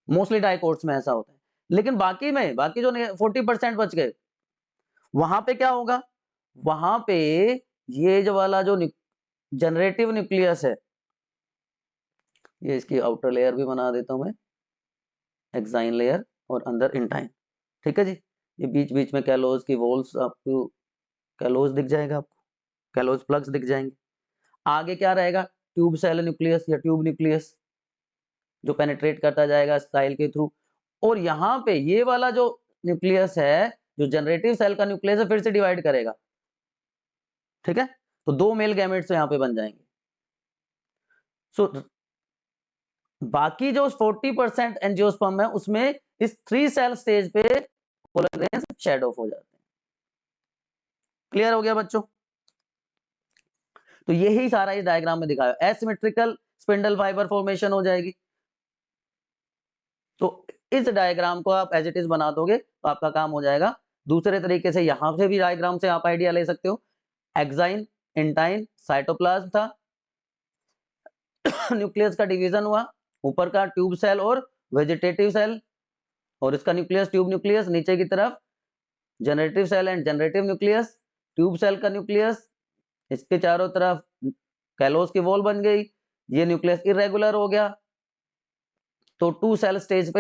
Speaker 1: mostly dicots में ऐसा होता है। लेकिन बाकी जो 40% बच गए, वहां पे क्या होगा? वहां पे ये जो वाला जो जनरेटिव न्यूक्लियस है, ये इसकी आउटर लेयर भी बना देता हूं मैं, एक्साइन लेयर और अंदर इंटाइन, ठीक है जी। ये बीच बीच में कैलोज की वॉल्स, आपको कैलोज दिख जाएगा, आपको कैलोज प्लग्स दिख जाएंगे। आगे क्या रहेगा? ट्यूब सेल न्यूक्लियस या ट्यूब न्यूक्लियस, जो पेनिट्रेट करता जाएगा स्टाइल के थ्रू। और यहाँ पे ये वाला जो न्यूक्लियस है, जो जनरेटिव सेल का न्यूक्लियस है, फिर से डिवाइड करेगा, ठीक है। तो 2 मेल गैमेट्स यहाँ पे बन जाएंगे। सो बाकी जो 40% एंजियोस्पर्म है उसमें इस 3 सेल स्टेज पे पोलर ग्रेन्स शेड ऑफ हो जाते हैं। क्लियर हो गया बच्चों? तो यही सारा इस डायग्राम में दिखाया, एसिमेट्रिकल स्पिंडल फाइबर फॉर्मेशन हो जाएगी। तो इस डायग्राम को आप एज इट इज बना दोगे तो आपका काम हो जाएगा। दूसरे तरीके से यहां से भी डायग्राम से आप आइडिया ले सकते हो। एक्साइन, इंटाइन, साइटोप्लाज्म था, न्यूक्लियस का डिवीजन हुआ, ऊपर का ट्यूब सेल और वेजिटेटिव सेल, और इसका न्यूक्लियस ट्यूब न्यूक्लियस, नीचे की तरफ generative cell and generative nucleus, tube cell का न्यूक्लियस, इसके चारों तरफ कैलोस की वॉल बन गई, ये न्यूक्लियस इरेगुलर हो गया। तो टू सेल स्टेज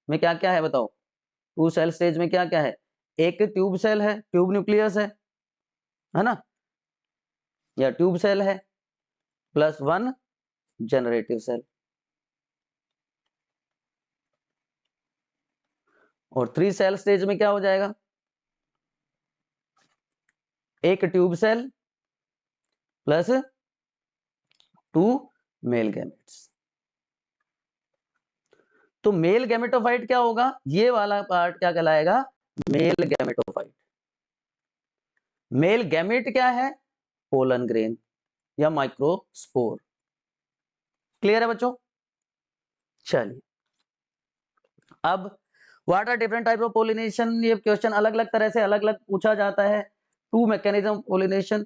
Speaker 1: में क्या क्या है बताओ? टू सेल स्टेज में क्या क्या है? एक ट्यूब सेल है, ट्यूब न्यूक्लियस है ना, या ट्यूब सेल है, प्लस वन जनरेटिव सेल। और थ्री सेल स्टेज में क्या हो जाएगा? एक tube cell plus two male gametes. तो मेल गैमेटोफाइट क्या होगा? ये वाला पार्ट क्या कहलाएगा? Male gametophyte. मेल गैमेट क्या है? पोलन ग्रेन या माइक्रोस्पोर। क्लियर है बच्चों? चलिए, अब what are different type of pollination, ये क्वेश्चन अलग अलग तरह से अलग अलग पूछा जाता है। Two mechanism pollination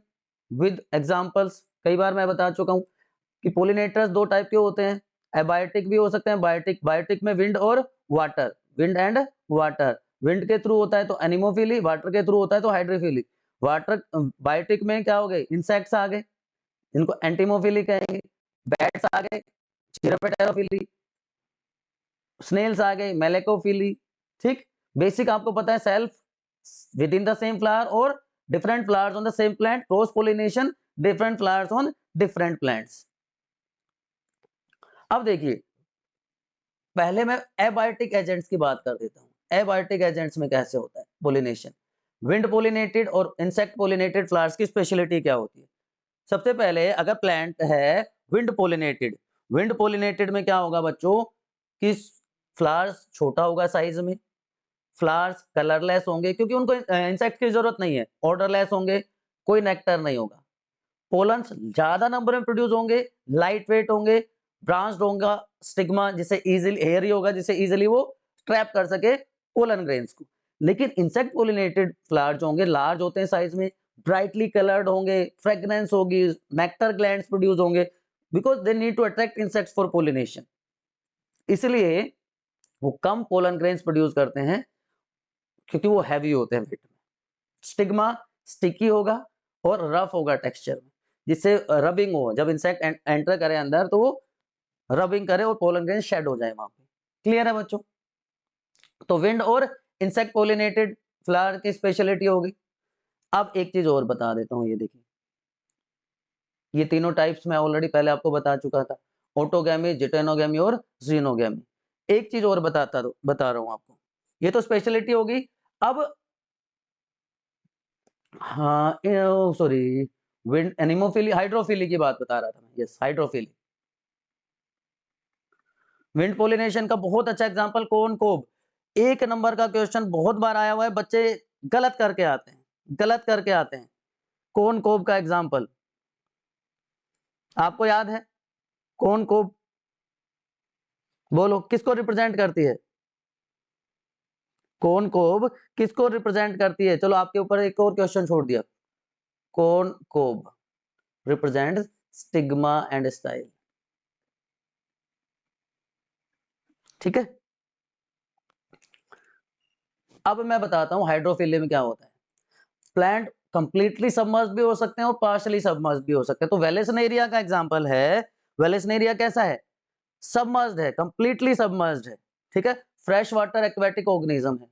Speaker 1: with examples, कई बार मैं बता चुका हूं कि पोलिनेटर्स दो टाइप के होते हैं, एबायोटिक भी हो सकते हैं, बायोटिक। बायोटिक में विंड और water, wind and water. Wind के थ्रू होता है तो एनिमोफिली, वाटर के थ्रू होता है तो हाइड्रोफिली। वाटर बायोटिक में क्या हो गए? इंसेक्ट्स आ गए, इनको एंटीमोफिली कहेंगे। बैट्स आ गए, चिरपेटेरोफिली। स्नेल्स आ गए, मेलेकोफिली। ठीक, बेसिक आपको पता है, self within the same flower और different flowers on the same plant, cross pollination, different flowers on different plants. अब देखिए, पहले मैं एबायोटिक एजेंट्स की बात कर देता हूं। एबायोटिक एजेंट्स में कैसे होता है पोलिनेशन? विंड पोलिनेटेड और इंसेक्ट पोलिनेटेड फ्लावर्स की स्पेशलिटी क्या होती है? सबसे पहले अगर प्लांट है विंड पोलिनेटेड, विंड पोलिनेटेड में क्या होगा बच्चों कि फ्लावर्स छोटा होगा साइज में, फ्लावर्स कलरलेस होंगे क्योंकि उनको इंसेक्ट की जरूरत नहीं है, ऑर्डरलेस होंगे, कोई नेक्टर नहीं होगा। पोलन्स ज्यादा नंबर में प्रोड्यूस होंगे, लाइट वेट होंगे, ब्रांच्ड होगा स्टिग्मा, जिसे इजीली हेयरी होगा, जिसे इजीली वो ट्रैप कर सके पोलन ग्रेन्स को। लेकिन इंसेक्ट पोलिनेटेड फ्लावर जो होंगे लार्ज होते हैं साइज में, ब्राइटली कलर्ड होंगे, फ्रेग्रेंस होगी, नेक्टर ग्लैंड्स प्रोड्यूस होंगे, because they need to attract insects for pollination. इसलिए वो कम पोलन ग्रेन्स प्रोड्यूस करते हैं क्योंकि वो हैवी होते हैं वेट में। स्टिग्मा स्टिकी होगा और रफ होगा टेक्सचर में, जिससे रबिंग हो, जब इंसेक्ट एंटर करे अंदर तो वो रबिंग करे और पोलन ग्रेन शेड हो जाए वहां पे। क्लियर है बच्चों? तो विंड और इंसेक्ट पोलिनेटेड फ्लावर की स्पेशलिटी होगी। अब एक चीज और बता देता हूं, ये देखिए, ये तीनों टाइप्स मैं ऑलरेडी पहले आपको बता चुका था, ऑटोगैमी, जिटेनोगैमी और जीनोगैमी। एक चीज और बता रहा हूं आपको, ये तो स्पेशलिटी होगी। अब हाँ, सॉरी, विंड एनिमोफिली, हाइड्रोफिली की बात बता रहा था मैं। Yes, hydrophily. विंड पोलिनेशन का बहुत अच्छा एग्जांपल कोन कोब। एक नंबर का क्वेश्चन बहुत बार आया हुआ है, बच्चे गलत करके आते हैं, गलत करके आते हैं। कोन कोब का एग्जांपल आपको याद है? कोन कोब बोलो किसको रिप्रेजेंट करती है? कोन कोब किसको रिप्रेजेंट करती है? चलो आपके ऊपर एक और क्वेश्चन छोड़ दिया। कोन कोब रिप्रेजेंट स्टिग्मा एंड स्टाइल। ठीक है, अब मैं बताता हूं हाइड्रोफिली में क्या होता है। प्लांट कंप्लीटली सबमर्ज भी हो सकते हैं और पार्शियली सबमर्ज भी हो सकते हैं। तो वेलेसनेरिया का एग्जांपल है। वेलेसनेरिया कैसा है? सबमर्ज्ड है, कंप्लीटली सबमर्ज्ड है। ठीक है, फ्रेश वाटर एक्वेटिक ऑर्गेनिज्म है।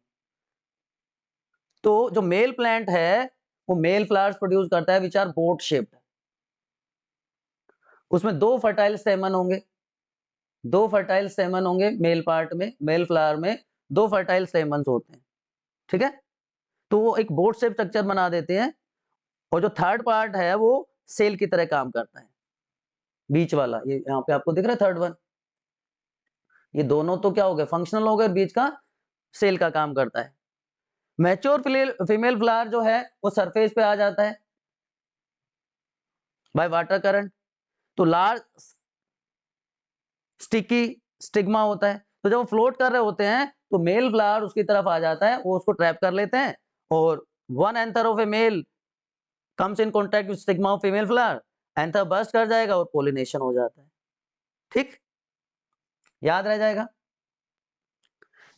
Speaker 1: तो जो मेल प्लांट है वो मेल फ्लावर्स प्रोड्यूस करता है विच आर बोट शेप्ड। उसमें दो फर्टाइल स्टेमन होंगे, दो फर्टाइल स्टेमन होंगे मेल पार्ट में, मेल फ्लावर में दो फर्टाइल स्टेमन्स होते हैं। ठीक है, तो वो एक बोट शेप स्ट्रक्चर बना देते हैं। और जो थर्ड पार्ट है वो सेल की तरह काम करता है, बीच वाला, ये यहाँ पे आपको दिख रहा है थर्ड वन। ये दोनों तो क्या हो गए? फंक्शनल हो गए, बीच का सेल का काम करता है। मैच्योर फीमेल फ्लावर जो है वो सरफेस पे आ जाता है बाय वाटर करंट। तो लार्ज स्टिकी स्टिग्मा होता है। तो जब वो फ्लोट कर रहे होते हैं तो मेल फ्लावर उसकी तरफ आ जाता है, वो उसको ट्रैप कर लेते हैं और one anther of a male comes in contact with stigma of female flower, anther burst कर जाएगा और पोलिनेशन हो जाता है। ठीक, याद रह जाएगा।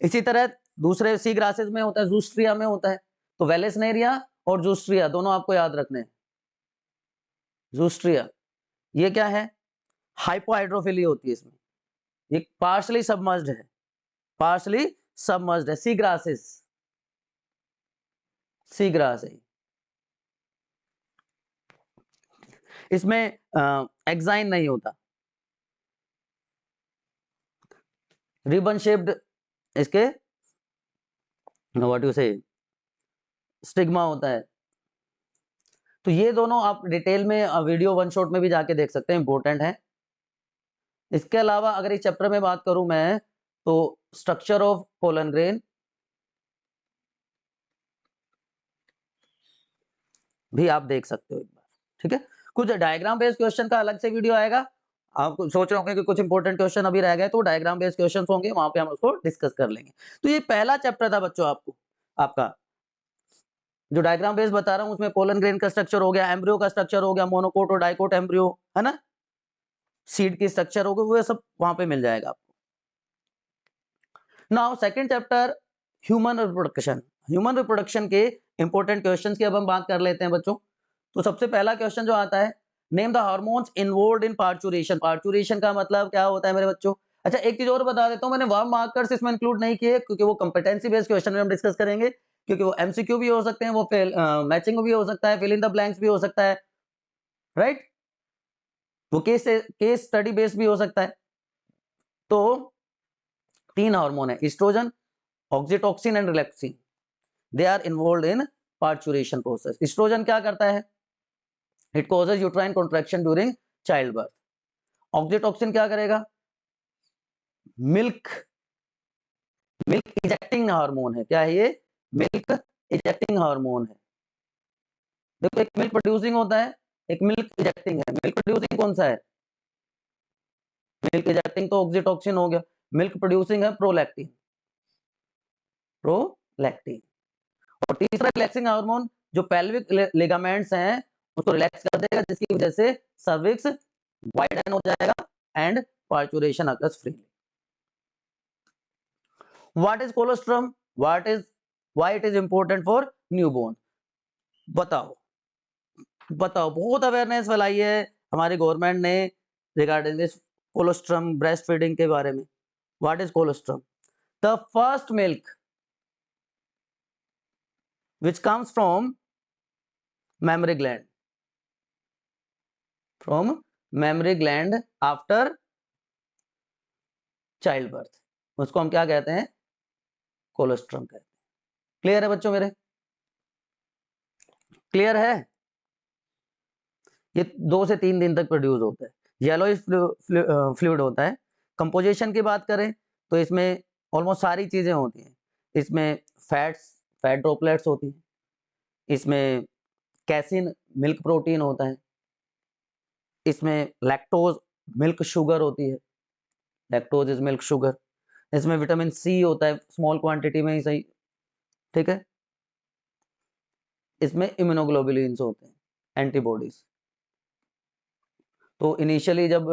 Speaker 1: इसी तरह दूसरे सी ग्रासेस में होता है, जूस्ट्रिया में होता है। तो वेलेसनेरिया और जूस्ट्रिया दोनों आपको याद रखने हैं। जूस्ट्रिया ये क्या है, हाइपोहाइड्रोफिली होती है इसमें, ये पार्शली सबमर्ज्ड है, पार्शली सबमर्ज्ड है। सी ग्रासेस, सी ग्रास है। इसमें एक्साइन नहीं होता, रिबन शेप्ड इसके व्हाट यू से स्टिग्मा होता है। तो ये दोनों आप डिटेल में वीडियो वन शॉट में भी जाके देख सकते हैं, इंपॉर्टेंट है। इसके अलावा अगर इस चैप्टर में बात करूं मैं, तो स्ट्रक्चर ऑफ पोलन ग्रेन भी आप देख सकते हो एक बार। ठीक है, कुछ डायग्राम बेस्ड क्वेश्चन का अलग से वीडियो आएगा। आप सोच रहे होंगे कि कुछ इंपॉर्टेंट क्वेश्चन अभी रह गए, तो डायग्राम बेस्ड क्वेश्चन होंगे, वहां पे हम उसको डिस्कस कर लेंगे। तो ये पहला चैप्टर था बच्चों, आपको आपका जो डायग्राम बेस्ड बता रहा हूं उसमें पोलन ग्रेन का स्ट्रक्चर हो गया, एम्ब्रियो का स्ट्रक्चर हो गया, मोनोकोट और डाइकोट एम्ब्रियो, है ना, सीड की स्ट्रक्चर हो गई, वो सब वहां पे मिल जाएगा आपको। Now second chapter, human reproduction. Human reproduction के इंपॉर्टेंट क्वेश्चंस की अब हम बात कर लेते हैं बच्चों। तो सबसे पहला क्वेश्चन जो आता है, name the hormones involved in parturition. Parturition का मतलब क्या होता है मेरे बच्चों? अच्छा, एक चीज और बता देता हूं, मैंने वर्ब मार्कर्स इसमें इंक्लूड नहीं किए क्योंकि वो कंपेटेंसी बेस्ड क्वेश्चन में हम डिस्कस करेंगे, क्योंकि वो एमसीक्यू भी हो सकते हैं, वो मैचिंग भी हो सकता है, फिल इन द ब्लैंक्स भी हो सकता है, राइट, वो केस स्टडी बेस्ड भी हो सकता है। तो 3 हार्मोन है, oestrogen, oxytocin and relaxin, they are involved in parturition process. Oestrogen क्या करता है? It causes uterine contraction during child birth. Oxytocin क्या करेगा? मिल्क मिल्क इजेक्टिंग हार्मोन है। क्या है ये? मिल्क इजेक्टिंग हार्मोन है। देखो, एक मिल्क प्रोड्यूसिंग होता है, एक मिल्क इजेक्टिंग है। मिल्क प्रोड्यूसिंग कौन सा है? मिल्क इजेक्टिंग तो ऑक्सीटोसिन हो गया। मिल्क प्रोड्यूसिंग है प्रोलैक्टिन, प्रोलैक्टिन। और तीसरा रिलैक्सिंग हार्मोन, जो पेल्विक लिगामेंट्स हैं उसको रिलैक्स कर देगा, जिसकी वजह से सर्विक्स वाइडन हो जाएगा and parturition occurs freely. What is colostrum? Why it is important for newborn? बताओ, बताओ। बहुत अवेयरनेस फैलाई है हमारी गवर्नमेंट ने regarding this colostrum, breast feeding के बारे में। What is colostrum? The first milk which comes from mammary gland, from mammary gland after child birth, उसको हम क्या कहते हैं? कोलोस्ट्रम कहते हैं। क्लियर है बच्चों मेरे? क्लियर है? ये 2 से 3 दिन तक प्रोड्यूस होता है, येलोइश फ्लूइड होता है। कंपोजिशन की बात करें तो इसमें ऑलमोस्ट सारी चीजें होती हैं। इसमें फैट ड्रॉपलेट्स होती हैं, इसमें कैसिन मिल्क प्रोटीन होता है, इसमें लैक्टोज मिल्क शुगर होती है, लैक्टोज इज मिल्क शुगर। इसमें विटामिन सी होता है, स्मॉल क्वांटिटी में ही सही, ठीक है। इसमें इम्यूनोग्लोबुलिन्स होते हैं, एंटीबॉडीज। तो इनिशियली जब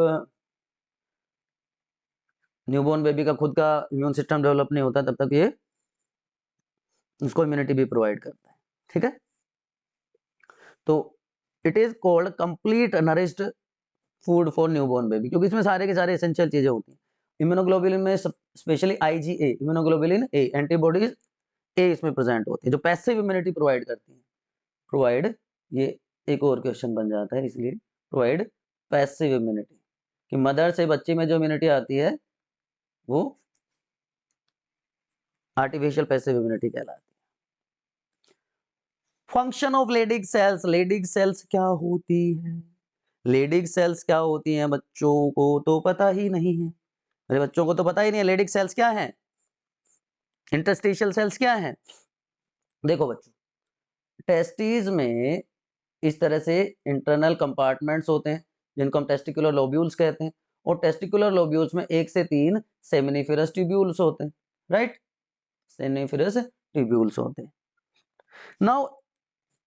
Speaker 1: न्यूबॉर्न बेबी का खुद का इम्यून सिस्टम डेवलप नहीं होता, तब तक ये उसको इम्यूनिटी भी प्रोवाइड करता है, ठीक है। तो it is called complete nourished food for newborn baby, क्योंकि इसमें सारे के सारे एसेंशियल चीजें होती हैं। इम्यूनोग्लोबुलिन में specially IgA, immunoglobulin A, antibodies ए इसमें प्रेजेंट होती है, जो पैसिव इम्यूनिटी प्रोवाइड करती है। प्रोवाइड, ये एक और क्वेश्चन बन जाता है, इसलिए प्रोवाइड पैसिव इम्यूनिटी, कि मदर से बच्चे में जो इम्यूनिटी आती है वो आर्टिफिशियल पैसिव इम्यूनिटी कहलाती है। Function of Leydig cells. Leydig cells क्या होती है? लेडिग सेल्स क्या होती हैं बच्चों को तो पता ही नहीं है। मेरे बच्चों को तो पता ही नहीं है लेडिग सेल्स क्या है, इंटरस्टिशियल सेल्स क्या है। देखो बच्चों, टेस्टिस में इस तरह से इंटरनल कंपार्टमेंट्स होते हैं, जिनको हम टेस्टिकुलर लोब्यूल्स कहते हैं, और टेस्टिकुलर लोब्यूल्स में 1 से 3 सेमिनिफेरस ट्यूब्यूल्स होते हैं, राइट, सेमिनिफेरस ट्यूब्यूल्स होते हैं। नाउ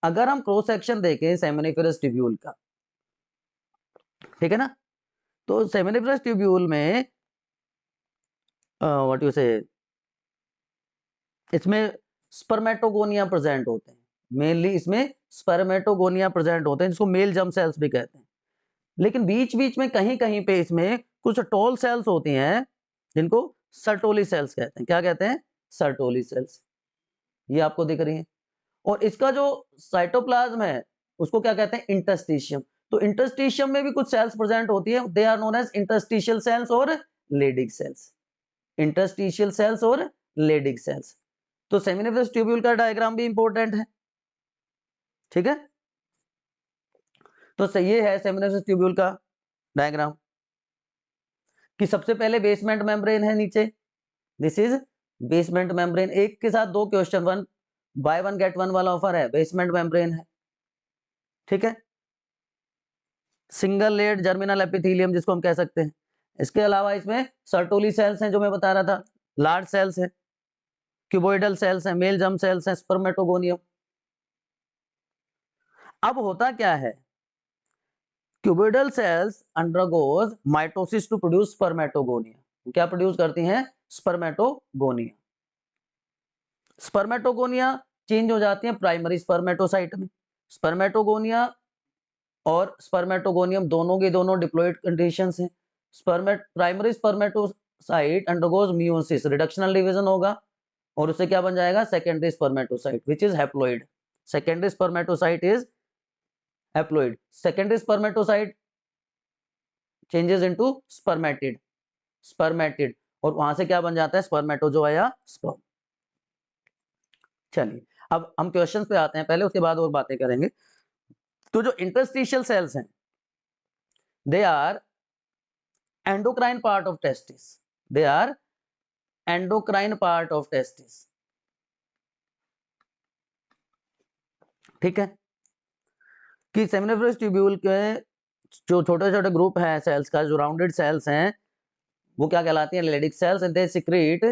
Speaker 1: अगर हम क्रॉस सेक्शन देखें सेमिनिफेरस ट्यूब्यूल का, ठीक है ना, तो सेमिनिफेरस ट्यूब्यूल में व्हाट यू से, इसमें स्पर्मेटोगोनिया प्रेजेंट होते हैं, मेनली इसमें स्पर्मेटोगोनिया प्रेजेंट होते हैं, जिसको मेल जर्म सेल्स भी कहते हैं। लेकिन बीच बीच में कहीं कहीं पे इसमें कुछ टॉल सेल्स होती हैं जिनको सर्टोली सेल्स कहते हैं। क्या कहते हैं? Sertoli cells. ये आपको दिख रही है। और इसका जो साइटोप्लाज्म है उसको क्या कहते हैं? इंटरस्टिशियम। तो इंटरस्टिशियम में भी कुछ सेल्स प्रेजेंट होती है, they are known as interstitial cells और लेडिग सेल्स। इंटरस्टिशियल सेल्स और लेडिग सेल्स। तो सेमिनिफेरस ट्यूब्यूल का डायग्राम भी इंपॉर्टेंट है, ठीक है। तो ये है सेमिनिफेरस ट्यूब्यूल का डायग्राम कि सबसे पहले बेसमेंट मेम्ब्रेन है नीचे, दिस इज बेसमेंट मेम्ब्रेन। एक के साथ 2 क्वेश्चन, 1 बाय 1 गेट 1 वाला ऑफर है, बेसमेंट मेम्ब्रेन है, ठीक है। सिंगल लेयर्ड जर्मिनल एपिथेलियम जिसको हम कह सकते हैं। इसके अलावा इसमें सर्टोली सेल्स हैं जो मैं बता रहा था, लार्ज सेल्स है, क्यूबोइडल सेल्स हैं, मेल जर्म सेल्स हैं, स्पर्मेटोगोनियम। अब होता क्या है, cuboidal cells undergoes mitosis to produce spermatogonia. क्या प्रोड्यूस करती हैं? स्पर्मेटोगोनिया। स्पर्मेटोगोनिया चेंज हो जाती है प्राइमरी स्पर्मेटोसाइट में। स्पर्मेटोगोनिया और स्पर्मेटोगोनियम दोनों के दोनों डिप्लॉइड कंडीशंस हैं। Primary spermatocyte undergoes meiosis, reductional division होगा और उससे क्या बन जाएगा? Secondary spermatocyte which is haploid. Secondary spermatocyte is haploid. Secondary spermatocyte changes into spermatid, spermatid, और वहां से क्या बन जाता है? स्पर्मेटोजोआ या स्पर्म। चलिए अब हम क्वेश्चंस पे आते हैं पहले, उसके बाद और बातें करेंगे। तो जो इंटरस्टिशियल सेल्स हैं they are endocrine part of testis, they are endocrine part of testis, ठीक है। कि सेमिनिफेरस ट्यूब्यूल के जो छोटे छोटे ग्रुप हैं सेल्स का, जो राउंडेड सेल्स हैं, वो क्या कहलाती हैं? Leydig cells. दे सिक्रीट,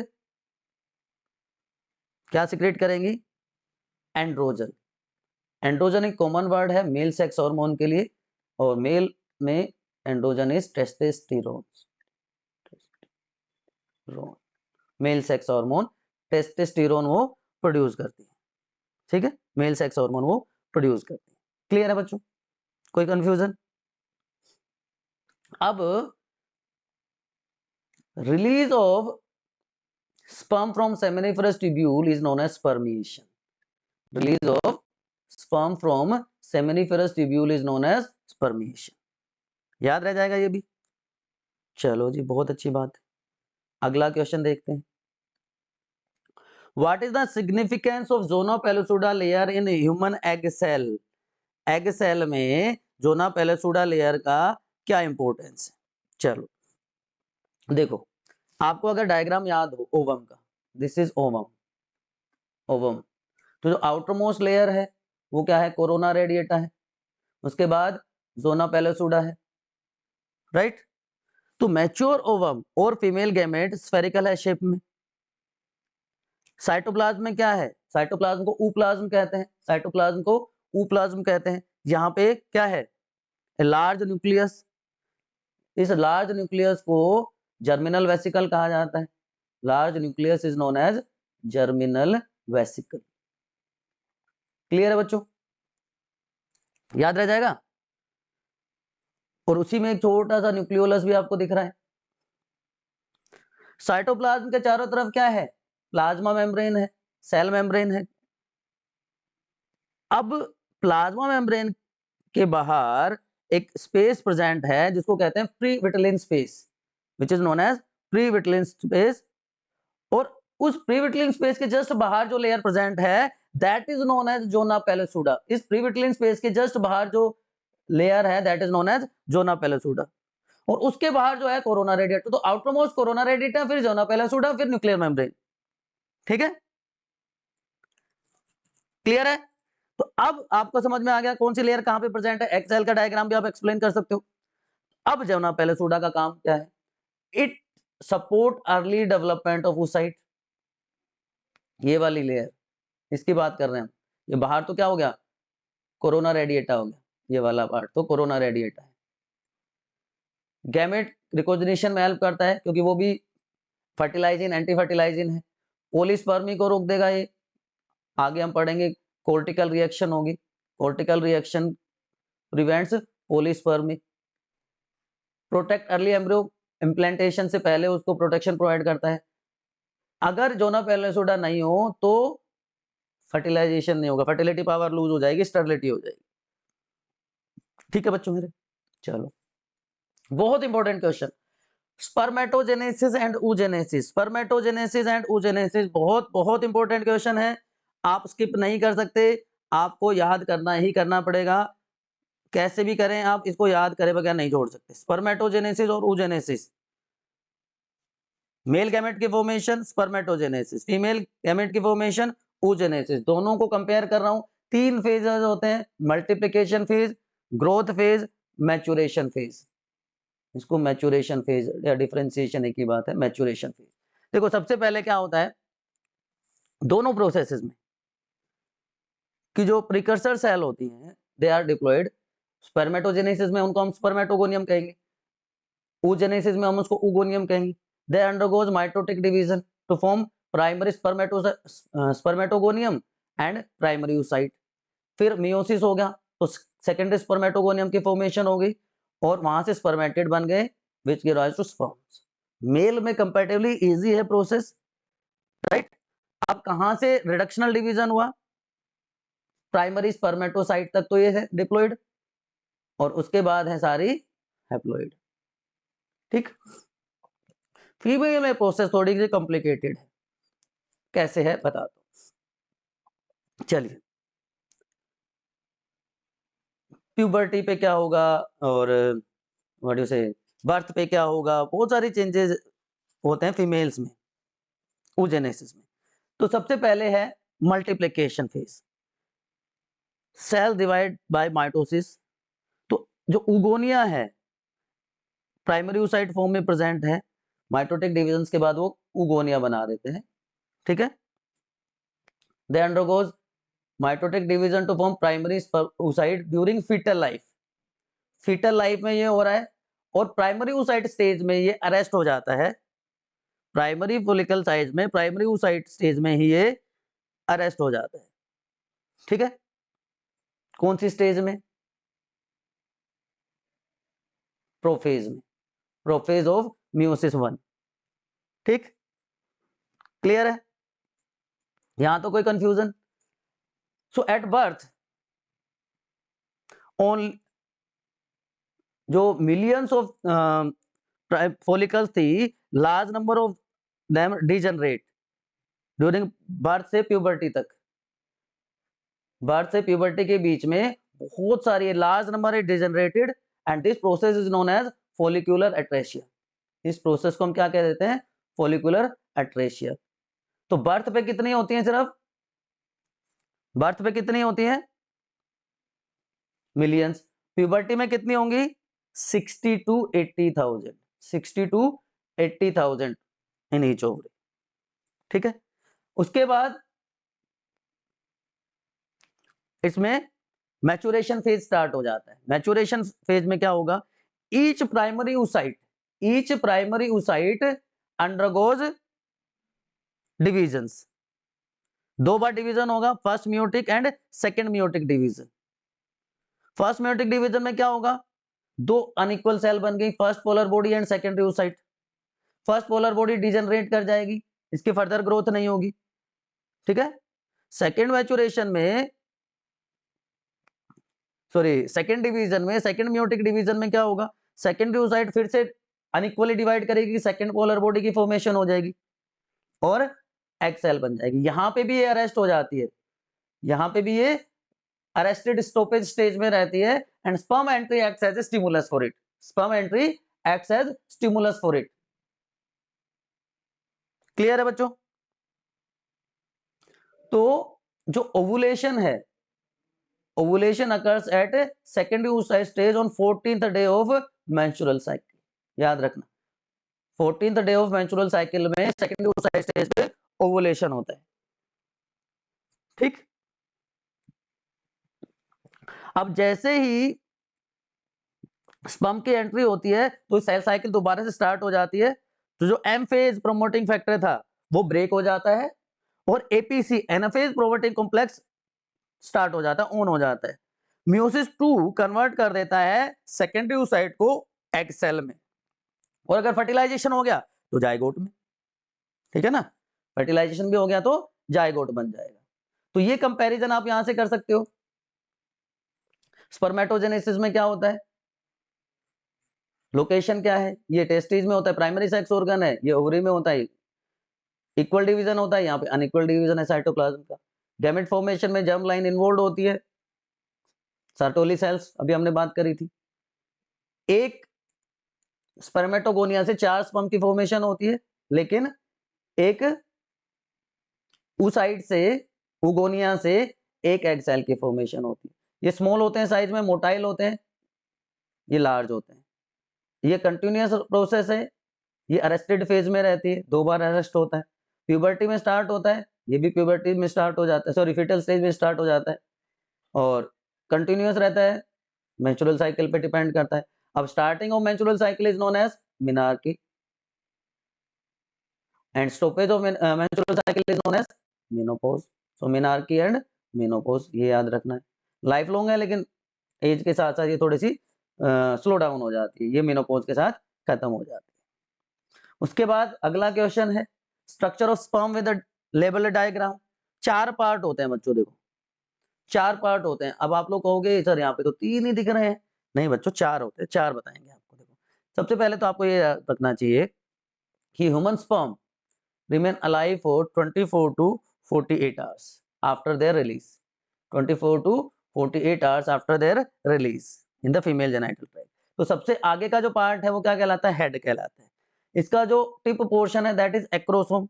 Speaker 1: क्या सिक्रीट करेंगी? एंड्रोजन। एंड्रोजन एक कॉमन वर्ड है मेल सेक्स हार्मोन के लिए, और मेल में androgen is testosterone. Male sex hormone testosterone वो प्रोड्यूस करती है, ठीक है। मेल सेक्स हार्मोन वो प्रोड्यूस करती है। क्लियर है बच्चों? कोई कंफ्यूजन? अब release of sperm from seminiferous tubule is known as spermiation. Release of sperm from seminiferous tubule is known as spermiation. याद रह जाएगा ये भी। चलो जी, बहुत अच्छी बात है। अगला क्वेश्चन देखते हैं। What is the significance of zona pellucida layer in human egg cell? Egg cell में जोना पेलुसिडा लेयर का क्या इंपॉर्टेंस है? चलो देखो, आपको अगर डायग्राम याद हो ओवम का, दिस इज ओवम। ओवम तो जो आउटर मोस्ट लेयर है वो क्या है? कोरोना रेडिएटा है। उसके बाद जोना पेलुसिडा है, राइट। तो मैच्योर ओवम और फीमेल गैमेट स्फेरिकल है शेप में। साइटोप्लाज्म में क्या है? साइटोप्लाज्म को ऊप्लाज्म कहते हैं, साइटोप्लाज्म को ऊप्लाज्म कहते हैं। यहाँ पे क्या है? Large nucleus. इस लार्ज न्यूक्लियस को जर्मिनल वेसिकल कहा जाता है। Large nucleus is known as germinal vesicle. Clear है बच्चों? याद रह जाएगा। और उसी में एक छोटा सा न्यूक्लियोलस भी आपको दिख रहा है। साइटोप्लाज्म के चारों तरफ क्या है? प्लाज्मा मेम्ब्रेन है, सेल मेम्ब्रेन है। अब प्लाज्मा मेम्ब्रेन के बाहर एक स्पेस प्रेजेंट है जिसको कहते हैं previtelline space, which is known as previtelline space. और उस प्री विटिलिन स्पेस के जस्ट बाहर जो लेयर प्रेजेंट है that is known as zona pellucida. इस प्री विटिलिन स्पेस के जस्ट बाहर जो लेयर है that is known as zona pellucida. और उसके बाहर जो है कोरोना रेडिएटा। तो आउटर मोस्ट कोरोना रेडिएटा, फिर जोना पेलुसिडा, फिर न्यूक्लियर मेम्ब्रेन, ठीक है। क्लियर है? तो अब आपको समझ में आ गया कौन सी लेयर कहां पे प्रेजेंट है। एक्सेल का डायग्राम भी आप एक्सप्लेन कर सकते हो। अब जोना पेलोसोडा का काम क्या है? It support early development of oocyte, ये वाली लेयर, इसकी बात कर रहे हैं हम। ये बाहर तो क्या हो गया? कोरोना रेडिएटा हो गया, ये वाला पार्ट तो कोरोना रेडिएटा है। गैमेट रिकॉग्निशन में हेल्प करता है क्योंकि वो भी फर्टिलाइजिंग, एंटी फर्टिलाइजिंग है। पोलिस्पर्मी को रोक देगा ये, आगे हम पढ़ेंगे कोर्टिकल रिएक्शन होगी, cortical reaction prevents polyspermy. Protect early embryo, implantation से पहले उसको प्रोटेक्शन प्रोवाइड करता है। अगर जोना पेलोसोडा नहीं हो तो फर्टिलाइजेशन नहीं होगा, फर्टिलिटी पावर लूज हो जाएगी, स्टेरिलिटी हो जाएगी। ठीक है बच्चों मेरे, चलो बहुत important question, spermatogenesis and oogenesis। Spermatogenesis and oogenesis बहुत बहुत इंपॉर्टेंट क्वेश्चन है, आप स्किप नहीं कर सकते, आपको याद करना ही करना पड़ेगा, कैसे भी करें आप इसको याद करे बगैर नहीं छोड़ सकते। स्पर्मेटोजेनेसिस और oogenesis, मेल गैमेट की फॉर्मेशन स्पर्मेटोजेनेसिस, फीमेल गैमेट की फॉर्मेशन oogenesis, दोनों को कंपेयर कर रहा हूं। तीन फेजेस होते हैं, multiplication phase, growth phase, maturation phase. इसको मैच्योरेशन फेज या डिफरेंशिएशन एक ही बात है, मैच्योरेशन फेज। देखो सबसे पहले क्या होता है दोनों प्रोसेसेस में कि जो प्रिकर्सर सेल होती हैं दे आर डिप्लॉयड। स्पर्मेटोजेनेसिस में उनको हम स्पर्मेटोगोनियम कहेंगे, oogenesis में हम उसको ooगोनियम कहेंगे। They undergo mitotic division to form primary spermatogonium and primary oocyte। फिर मियोसिस हो गया तो सेकेंडरी स्पर्मेटोगोनियम की फॉर्मेशन हो गई और वहां से स्पर्मेटिड बन गए which give rise to sperms. Male में कंपैरेटिवली इजी है प्रोसेस, राइट। अब कहां से रिडक्शनल डिवीजन हुआ? प्राइमरी स्पर्मेटोसाइट तक तो ये है डिप्लॉयड और उसके बाद है सारी हैप्लॉयड, ठीक। फीमेल में प्रोसेस थोड़ी सी कॉम्प्लिकेटेड है, कैसे है बता दो। चलिए प्यूबर्टी पे क्या होगा और व्हाट यू से बर्थ पे क्या होगा, बहुत सारी चेंजेस होते हैं फीमेल्स में oogenesis में। तो सबसे पहले है multiplication phase, cell divide by mitosis. तो जो उगोनिया है प्राइमरी oocyte फॉर्म में प्रेजेंट है, माइटोटिक डिविजन के बाद वो उगोनिया बना देते हैं, ठीक है। They undergo mitotic division to form primary oocyte during fetal life. Fetal life में ये हो रहा है और प्राइमरी oocyte स्टेज में ये अरेस्ट हो जाता है, प्राइमरी फोलिकल साइज में प्राइमरी oocyte स्टेज में ही ये अरेस्ट हो जाता है, ठीक है। कौन सी स्टेज में? प्रोफेज में, प्रोफेज ऑफ मियोसिस 1, ठीक। क्लियर है, यहां तो कोई confusion? So at birth only जो मिलियंस ऑफ फॉलिकल्स थी, large number of them degenerate during birth से प्यूबर्टी तक। बर्थ से प्यूबर्टी के बीच में बहुत सारी large number is degenerated and this process is known as follicular atresia. इस प्रोसेस को हम क्या कह देते हैं? Follicular atresia. तो बर्थ पे कितनी होती हैं? सिर्फ बर्थ पे कितनी होती हैं? मिलियंस। प्यूबर्टी में कितनी होंगी? 60 to 80,000, 60 to 80,000 in each ovary, ठीक है। उसके बाद इसमें मैच्योरेशन फेज स्टार्ट हो जाता है। मैच्योरेशन फेज में क्या होगा? Each primary oocyte undergoes divisions. दो बार डिवीजन होगा, first meiotic and second meiotic division. First meiotic division में क्या होगा? दो अनइक्वल सेल बन गई, first polar body and secondary oocyte। First polar body degenerate कर जाएगी, इसकी फर्दर ग्रोथ नहीं होगी, ठीक है। सेकेंड मैच्योरेशन में सॉरी सेकेंड डिवीजन में, सेकेंड मियोटिक डिवीजन में क्या होगा? सेकेंडरी oocyte फिर से अनइक्वली डिवाइड करेगी, सेकेंड पोलर बॉडी की फॉर्मेशन हो जाएगी और एग सेल बन जाएगी। यहां पे भी ये अरेस्ट हो जाती है, यहां पे भी ये अरेस्टेड स्टॉपेज स्टेज में रहती है and sperm entry acts as a stimulus for it. Sperm entry acts as stimulus for it. Clear है बच्चों? तो जो ओवुलेशन है, ovulation occurs at secondary oocyte stage on 14th day of menstrual cycle, याद रखना 14th day of menstrual cycle में secondary oocyte stage पे ovulation होता है। ठीक, अब जैसे ही स्पर्म की एंट्री होती है तो सेल साइकिल दोबारा से स्टार्ट हो जाती है, तो जो एम फेज प्रोमोटिंग फैक्टर था वो ब्रेक हो जाता है और APC anaphase promoting complex start हो जाता है, ऑन हो जाता है। मियोसिस 2 कन्वर्ट कर देता है सेकेंडरी oocyte को एग सेल में, और अगर फर्टिलाइजेशन हो गया तो जायगोट में। ठीक है ना, फर्टिलाइजेशन भी हो गया तो जायगोट बन जाएगा। तो ये कंपैरिजन आप यहां से कर सकते हो। स्पर्मेटोजेनेसिस में क्या होता है, लोकेशन क्या है, ये टेस्टिस में होता है, प्राइमरी सेक्स ऑर्गन है, ये ओवरी में होता है, इक्वल डिवीजन होता है, यहाँ पे अनइक्वल डिवीजन है साइटोप्लाज्म का। गैमेट फॉर्मेशन में जर्म लाइन इन्वॉल्व होती है, सर्टोली सेल्स अभी हमने बात करी थी। एक स्पर्मेटोगोनिया से 4 स्पर्म की फॉर्मेशन होती है, लेकिन एक oocyte से oogonia से एक एग सेल की फॉर्मेशन होती है। ये स्मॉल होते हैं साइज में, मोटाइल होते हैं, ये लार्ज होते हैं। ये कंटिन्यूअस प्रोसेस है, ये अरेस्टेड फेज में रहती है, 2 बार अरेस्ट होता है। प्यूबर्टी में स्टार्ट होता है, ये भी प्यूबर्टी में स्टार्ट हो जाता है, सॉरी फीटल स्टेज में स्टार्ट हो जाता है, और कंटिन्यूअस रहता है, मेंस्ट्रुअल साइकिल पे डिपेंड करता है। अब starting of menstrual cycle is known as menarche and stoppage of menstrual cycle is known as menopause. So menarche and menopause, ये याद रखना है। लाइफ लॉन्ग है, लेकिन एज के साथ साथ ये थोड़ी सी स्लो डाउन हो जाती है, ये मेनोपॉज के साथ खत्म हो जाती है। उसके बाद अगला क्वेश्चन है structure of sperm with label diagram. 4 part होते हैं बच्चों, देखो 4 पार्ट होते हैं। अब आप लोग कहोगे सर यहाँ पे तो 3 ही दिख रहे हैं, नहीं बच्चों 4 होते हैं, 4 बताएंगे आपको। देखो सबसे पहले तो आपको ये रखना चाहिए कि human sperm remain alive for 24 to 48 hours after their release, 24 to 48 hours after their release in the female genital tract। तो सबसे आगे का जो पार्ट है वो क्या कहलाता है, हेड कहलाता है। इसका जो टिप पोर्शन है दैट इज एक्रोसोम,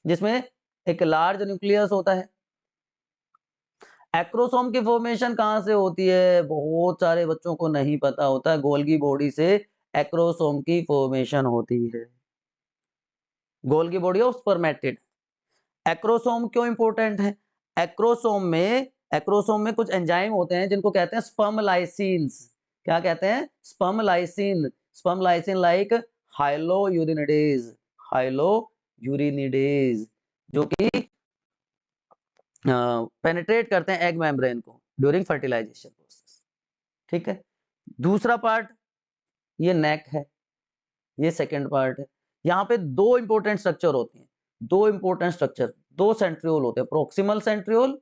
Speaker 1: जिसमें एक लार्ज न्यूक्लियस होता है। एक्रोसोम की फॉर्मेशन कहां से होती है, बहुत सारे बच्चों को नहीं पता होता है, गोल्गी बॉडी से एक्रोसोम की फॉर्मेशन होती है, Golgi body of spermatid. Acrosome क्यों इंपॉर्टेंट है, एक्रोसोम में कुछ एंजाइम होते हैं जिनको कहते हैं स्पर्म लाइसिन्स। क्या कहते हैं, sperm lysin. Sperm lysin like hyaluronidase, hyaluronidase, जो कि पेनिट्रेट करते हैं एग मेम्ब्रेन को ड्यूरिंग फर्टिलाइजेशन प्रोसेस। ठीक है, दूसरा पार्ट ये नेक है, ये सेकंड पार्ट है। यहाँ पे 2 इंपॉर्टेंट स्ट्रक्चर होते हैं, 2 इंपॉर्टेंट स्ट्रक्चर, 2 सेंट्रियोल होते हैं, proximal centriole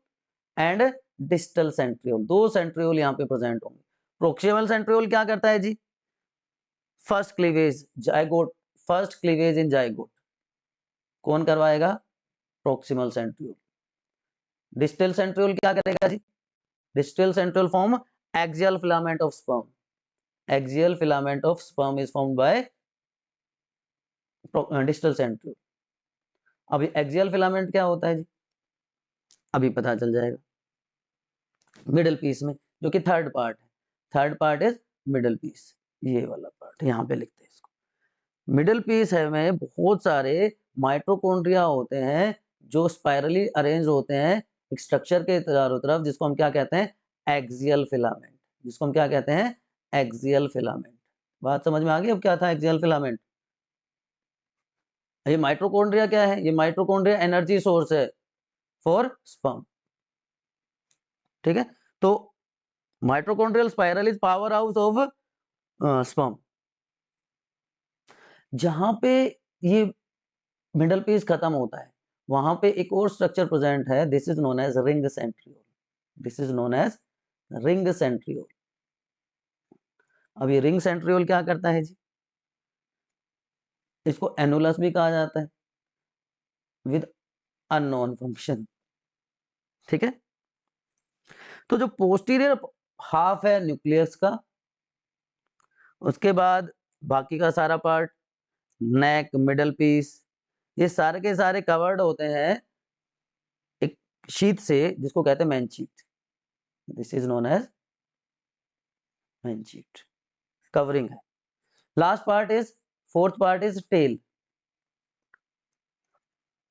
Speaker 1: and distal centriole. 2 centriole यहाँ पे प्रेजेंट होंगे। प्रोक्सिमल सेंट्रियोल क्या करता है जी, first cleavage zygote, first cleavage in zygote कौन करवाएगा, प्रोक्सिमल सेंट्रियोल। डिस्टल सेंट्रियोल क्या करेगा जी, distal centriole form axial filament of sperm, axial filament of sperm is formed by distal centriole. अभी एक्सियल फिलामेंट क्या होता है जी, अभी पता चल जाएगा मिडिल पीस में, जो कि थर्ड पार्ट है। Third part is middle piece, ये वाला पार्ट यहाँ पे लिखते हैं इसको। मिडिल पीस है में बहुत सारे माइटोकॉन्ड्रिया होते हैं जो स्पाइरली अरेंज होते हैं एक स्ट्रक्चर के चारों तरफ, जिसको हम क्या कहते हैं, एक्सियल फिलामेंट, जिसको हम क्या कहते हैं, एक्सियल फिलामेंट। बात समझ में आ गई अब क्या था एक्सियल फिलामेंट। ये माइटोकॉन्ड्रिया क्या है, ये माइटोकॉन्ड्रिया एनर्जी सोर्स है फॉर स्पर्म। ठीक है, तो mitochondrial spiral is power house of sperm. जहां पे ये मिडल पीस खत्म होता है वहां पे एक और स्ट्रक्चर प्रेजेंट है, this is known as ring centriole, this is known as ring centriole. अब ये रिंग सेंट्रियोल क्या करता है जी, इसको एनुलस भी कहा जाता है विद अननोन फंक्शन। ठीक है, तो जो पोस्टीरियर हाफ है न्यूक्लियस का, उसके बाद बाकी का सारा पार्ट, नेक, मिडल पीस, ये सारे के सारे कवर्ड होते हैं एक शीट से जिसको कहते हैं main sheath, this is known as main sheath. Covering है। Last part is, fourth part is tail.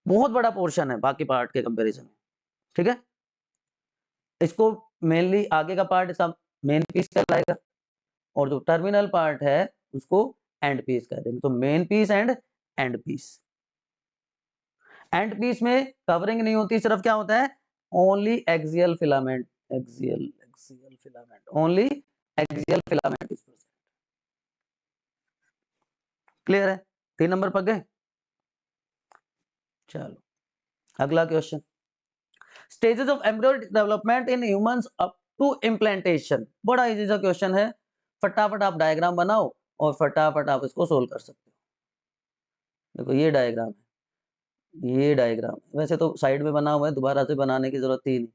Speaker 1: बहुत बड़ा पोर्शन है बाकी पार्ट के कंपैरिजन में, ठीक है। इसको मेनली आगे का पार्ट सब मेन पीस कहलाएगा, और जो टर्मिनल पार्ट है उसको एंड पीस कह देंगे। तो main piece and end piece. End piece में कवरिंग नहीं होती, सिर्फ क्या होता है, only axial filament, axial filament, only axial filament is present. Clear है? 3 नंबर पर गए। चलो अगला question, stages of embryonic development in humans up to implantation. बड़ा इजी सा क्वेश्चन है, फटाफट आप डायग्राम बनाओ और फटाफट आप इसको सोल्व कर सकते हो। देखो ये डायग्राम है, ये डायग्राम वैसे तो साइड में बना हुआ है, दोबारा से बनाने की जरूरत ही नहीं।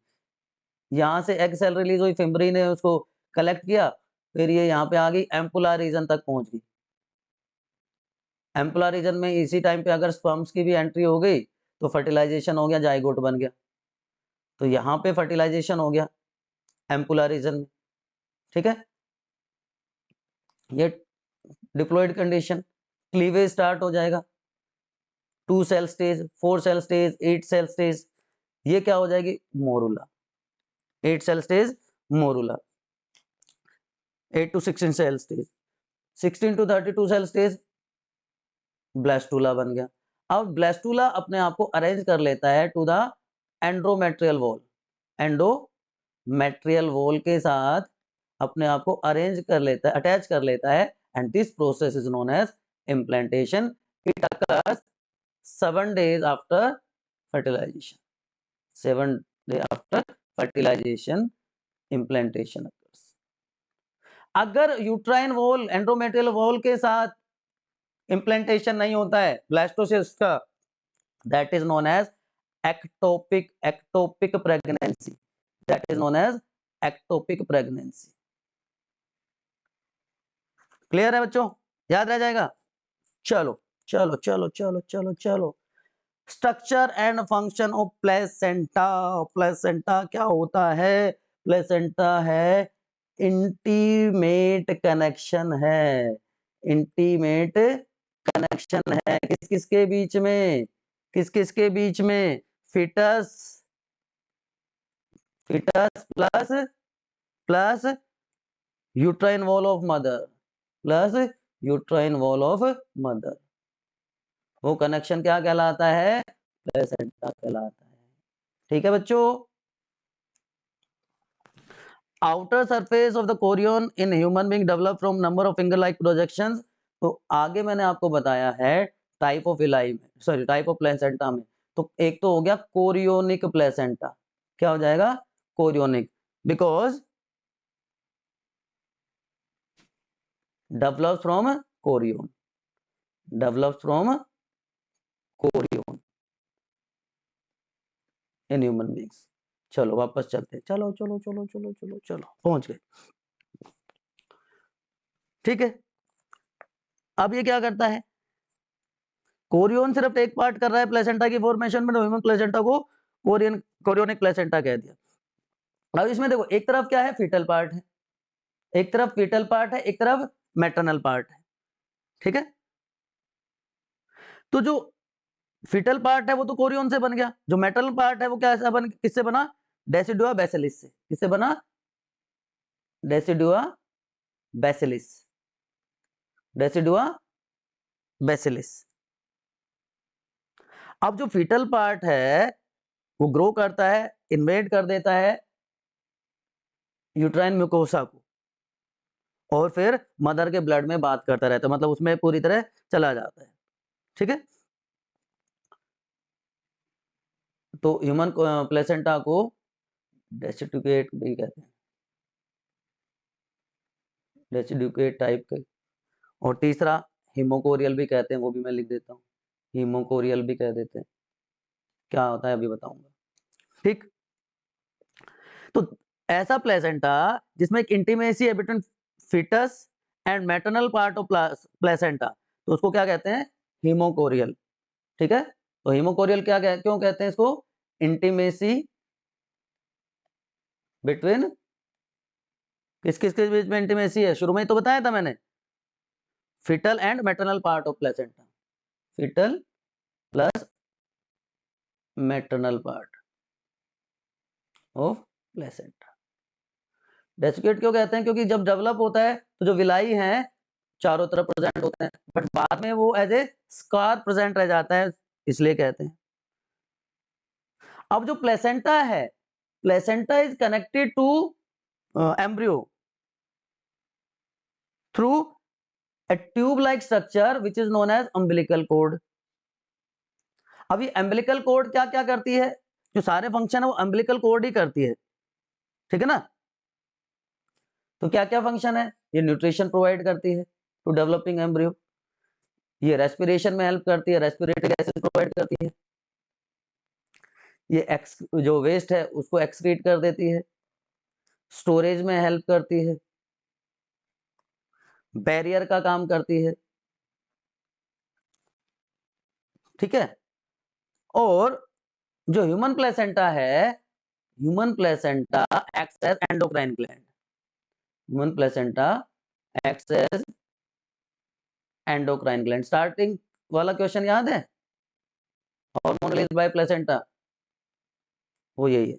Speaker 1: यहाँ से एग सेल रिलीज हुई, फिम्बरी ने उसको कलेक्ट किया, फिर ये यहाँ पे आ गई, एम्पुला रीजन तक पहुंच गई। एम्पुला रीजन में इसी टाइम पे अगर स्पर्म्स की भी एंट्री हो गई तो फर्टिलाइजेशन हो गया, जाइगोट बन गया। तो यहाँ पे फर्टिलाइजेशन हो गया एम्पुला रीजन में, ठीक है। ये डिप्लॉयड कंडीशन, क्लीवेज स्टार्ट हो जाएगा, 2 cell stage, 4 cell stage, 8 cell stage, ये क्या हो जाएगी, morula. 8 cell stage morula, 8 to 16 cell stage, 16 to 32 cell stage blastula बन गया। अब ब्लास्टूला अपने आप को अरेंज कर लेता है to the endometrial wall, endometrial wall के साथ अपने आप को अरेंज कर लेता है, अटैच कर लेता है, and this process is known as implantation. It occurs 7 days after fertilization, 7 days after fertilization implantation occurs. अगर यूट्राइन वॉल एंड्रोमेट्रियल वॉल के साथ इम्प्लांटेशन नहीं होता है ब्लास्टोसिस्ट का, that is known as ectopic pregnancy, that is known as ectopic pregnancy. Clear है बच्चों, याद रह जाएगा। चलो चलो चलो चलो चलो चलो, structure and function of placenta. Placenta क्या होता है, प्लेसेंटा है इंटीमेट कनेक्शन है, इंटीमेट कनेक्शन है किस किस के बीच में, किस किस के बीच में, foetus, foetus plus plus uterine wall of mother, plus uterine wall of mother. वो कनेक्शन क्या कहलाता है, प्लेसेंटा कहलाता है। ठीक है बच्चों। Outer surface of the chorion in human being develop from number of finger like projections. तो आगे मैंने आपको बताया है टाइप ऑफ इलाई में, सॉरी टाइप ऑफ प्लेसेंटा में। तो एक तो हो गया कोरियोनिक प्लेसेंटा, क्या हो जाएगा, chorionic, because develop from Korean, develop from Korean in human beings. चलो वापस चलते हैं, चलो चलो चलो चलो चलो चलो पहुंच गए। ठीक है, अब ये क्या करता है, कोरियन सिर्फ एक पार्ट कर रहा है प्लेसेंटा की फॉर्मेशन में, ह्यूमन प्लेसेंटा को कोरियन कोरियोनिक प्लेसेंटा कह दिया। अब इसमें देखो एक तरफ क्या है, फीटल पार्ट है, एक तरफ फीटल पार्ट है, एक तरफ मैटरनल पार्ट है, ठीक है। तो जो फीटल पार्ट है वो तो कोरियन से बन गया, जो मैटरनल पार्ट है वो क्या ऐसा बन, किससे बना, डेसिडुआ बेसिलिस से। किससे बना, डेसिडुआ बेसिलिस, डेसिडुआ बेसिलिस। अब जो फीटल पार्ट है वो ग्रो करता है, इन्वेड कर देता है यूट्राइन म्यूकोसा को, और फिर मदर के ब्लड में बात करता रहता है, मतलब उसमें पूरी तरह चला जाता है, ठीक है। तो ह्यूमन प्लेसेंटा को डेसिडुकेट भी कहते हैं, डेसिडुकेट टाइप के। और तीसरा हिमोकोरियल भी कहते हैं, वो भी मैं लिख देता हूँ, हिमोकोरियल भी कह देते हैं, क्या होता है अभी बताऊंगा, ठीक। तो ऐसा प्लेसेंटा जिसमें एक इंटीमेसी है between foetus and maternal part of placenta, तो उसको क्या कहते हैं, हिमोकोरियल, ठीक है। तो हिमोकोरियल क्यों कहते हैं इसको, इंटीमेसी बिटवीन, किस किस के बीच में इंटीमेसी है, शुरू में ही तो बताया था मैंने, fetal and maternal part of placenta, fetal plus maternal part of placenta। Desiccate क्यों कहते हैं? क्योंकि जब डेवलप होता है तो जो विलाई हैं चारों तरफ प्रेजेंट होते हैं, बट बाद में वो एज ए स्कार प्रेजेंट रह जाता है, इसलिए कहते हैं। अब जो प्लेसेंटा है, placenta is connected to embryo through a tube like structure which is known as umbilical cord। अभी umbilical cord क्या क्या करती है? जो सारे फंक्शन है वो umbilical cord ही करती है, ठीक है ना। तो क्या क्या फंक्शन है? ये न्यूट्रिशन प्रोवाइड करती है टू डेवलपिंग एम्ब्रियो, ये रेस्पिरेशन में हेल्प करती है, रेस्पिरेटरी गैसेस प्रोवाइड करती है, ये जो वेस्ट है उसको एक्सक्रीट कर देती है, स्टोरेज में हेल्प करती है, बैरियर का काम करती है, ठीक है। और जो ह्यूमन प्लेसेंटा है, human placenta acts as endocrine gland, human placenta acts as endocrine gland. Starting वाला क्वेश्चन याद है, हार्मोन रिलीज बाय प्लेसेंटा, वो यही है।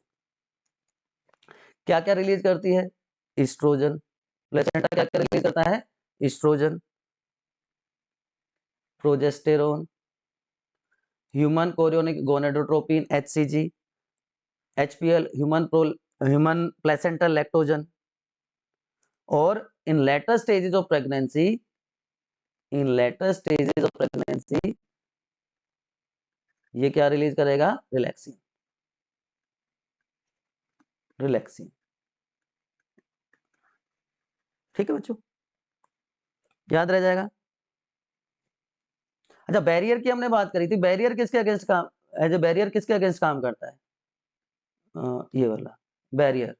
Speaker 1: क्या क्या रिलीज करती है? एस्ट्रोजन। प्लेसेंटा क्या क्या रिलीज करता है? Oestrogen, progesterone, human chorionic gonadotropin HCG, HPL human placental lactogen. और in later stages of pregnancy, in later stages of pregnancy ये क्या रिलीज करेगा? रिलैक्सिन, रिलैक्सिन, ठीक है बच्चों, याद रह जाएगा। अच्छा, बैरियर की हमने बात करी थी, बैरियर किसके अगेंस्ट काम, एज ए बैरियर किसके अगेंस्ट काम करता है? ये वाला बैरियर,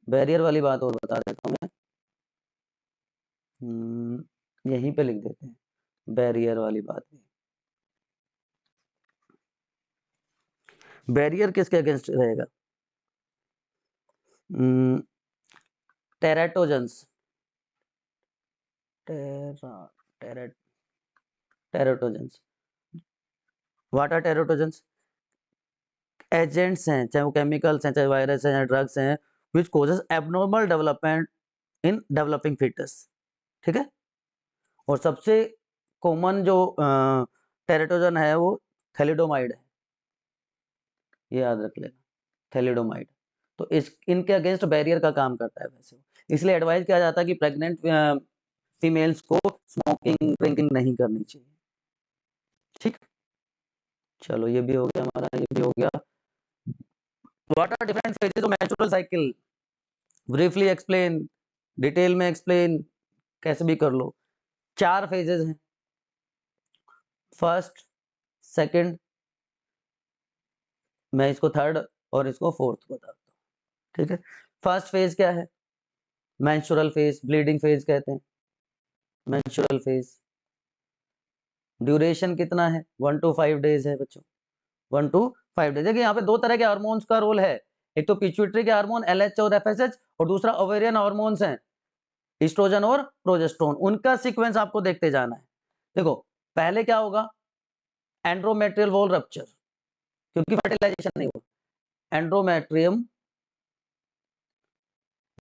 Speaker 1: बैरियर वाली बात और बता देता हूँ मैं, यहीं पे लिख देते हैं बैरियर वाली बात भी। बैरियर किसके अगेंस्ट रहेगा? Teratogens, teratogens. What are teratogens? Agents हैं, चाहे वो केमिकल्स हैं, चाहे वायरस हैं, चाहे ड्रग्स हैं, which causes abnormal development in developing foetus, ठीक है। और सबसे कॉमन जो टेराटोजन है वो थैलिडोमाइड है, ये याद रख लेना, थैलिडोमाइड। तो इस इनके अगेंस्ट बैरियर का काम करता है वैसे, इसलिए एडवाइस किया जाता है कि प्रेग्नेंट फीमेल्स को स्मोकिंग ड्रिंकिंग नहीं करनी चाहिए, ठीक। चलो ये भी हो गया हमारा, ये भी हो गया। What are different phases of natural cycle? Briefly explain, detail में एक्सप्लेन, कैसे भी कर लो। 4 फेजेस हैं, फर्स्ट, सेकंड, मैं इसको थर्ड और इसको फोर्थ बताता हूँ, ठीक है। फर्स्ट फेज क्या है? मेंस्ट्रुअल फेज, ब्लीडिंग फेज कहते हैं, मेंस्ट्रुअल फेज। ड्यूरेशन कितना है? 1 to 5 डेज है बच्चों, 1 to 5 डेज। देखिए यहाँ पे 2 तरह के हार्मोन्स का रोल है, एक तो पिट्यूटरी के हार्मोन LH और FSH, और दूसरा ओवेरियन हार्मोन्स हैं, एस्ट्रोजन और प्रोजेस्टेरोन। उनका सीक्वेंस आपको देखते जाना है। देखो पहले क्या होगा? एंड्रोमेट्रियल वॉल रप्चर, क्योंकि फर्टिलाइजेशन नहीं हुआ, एंड्रोमेट्रियम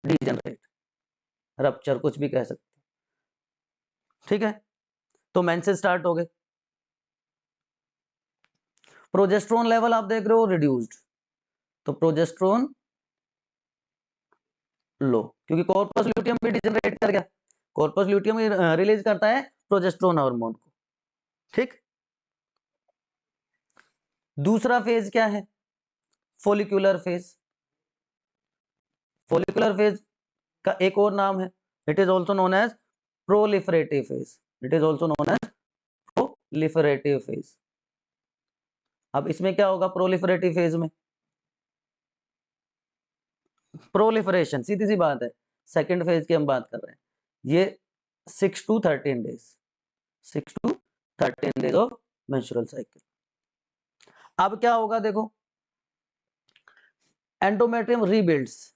Speaker 1: डीजनरेट, रप्चर कुछ भी कह सकते, ठीक है। तो मेंसेस स्टार्ट हो गए, प्रोजेस्टेरोन लेवल आप देख रहे हो रिड्यूस्ड, तो प्रोजेस्टेरोन लो, क्योंकि कॉर्पस ल्यूटियम भी डिजनरेट कर गया, कॉर्पस ल्यूटियम रिलीज करता है प्रोजेस्टेरोन हार्मोन को, ठीक। दूसरा फेज क्या है? Follicular phase. फोलिकुलर फेज का एक और नाम है, it is also known as proliferative phase, it is also known as proliferative phase. अब इसमें क्या होगा प्रोलिफरेटिव फेज में? प्रोलिफरेशन, सीधी सी बात है, सेकंड फेज की हम बात कर रहे हैं, ये 6 to 13 days, 6 to 13 days of menstrual cycle. अब क्या होगा देखो, एंडोमेट्रियम रीबिल्ड्स,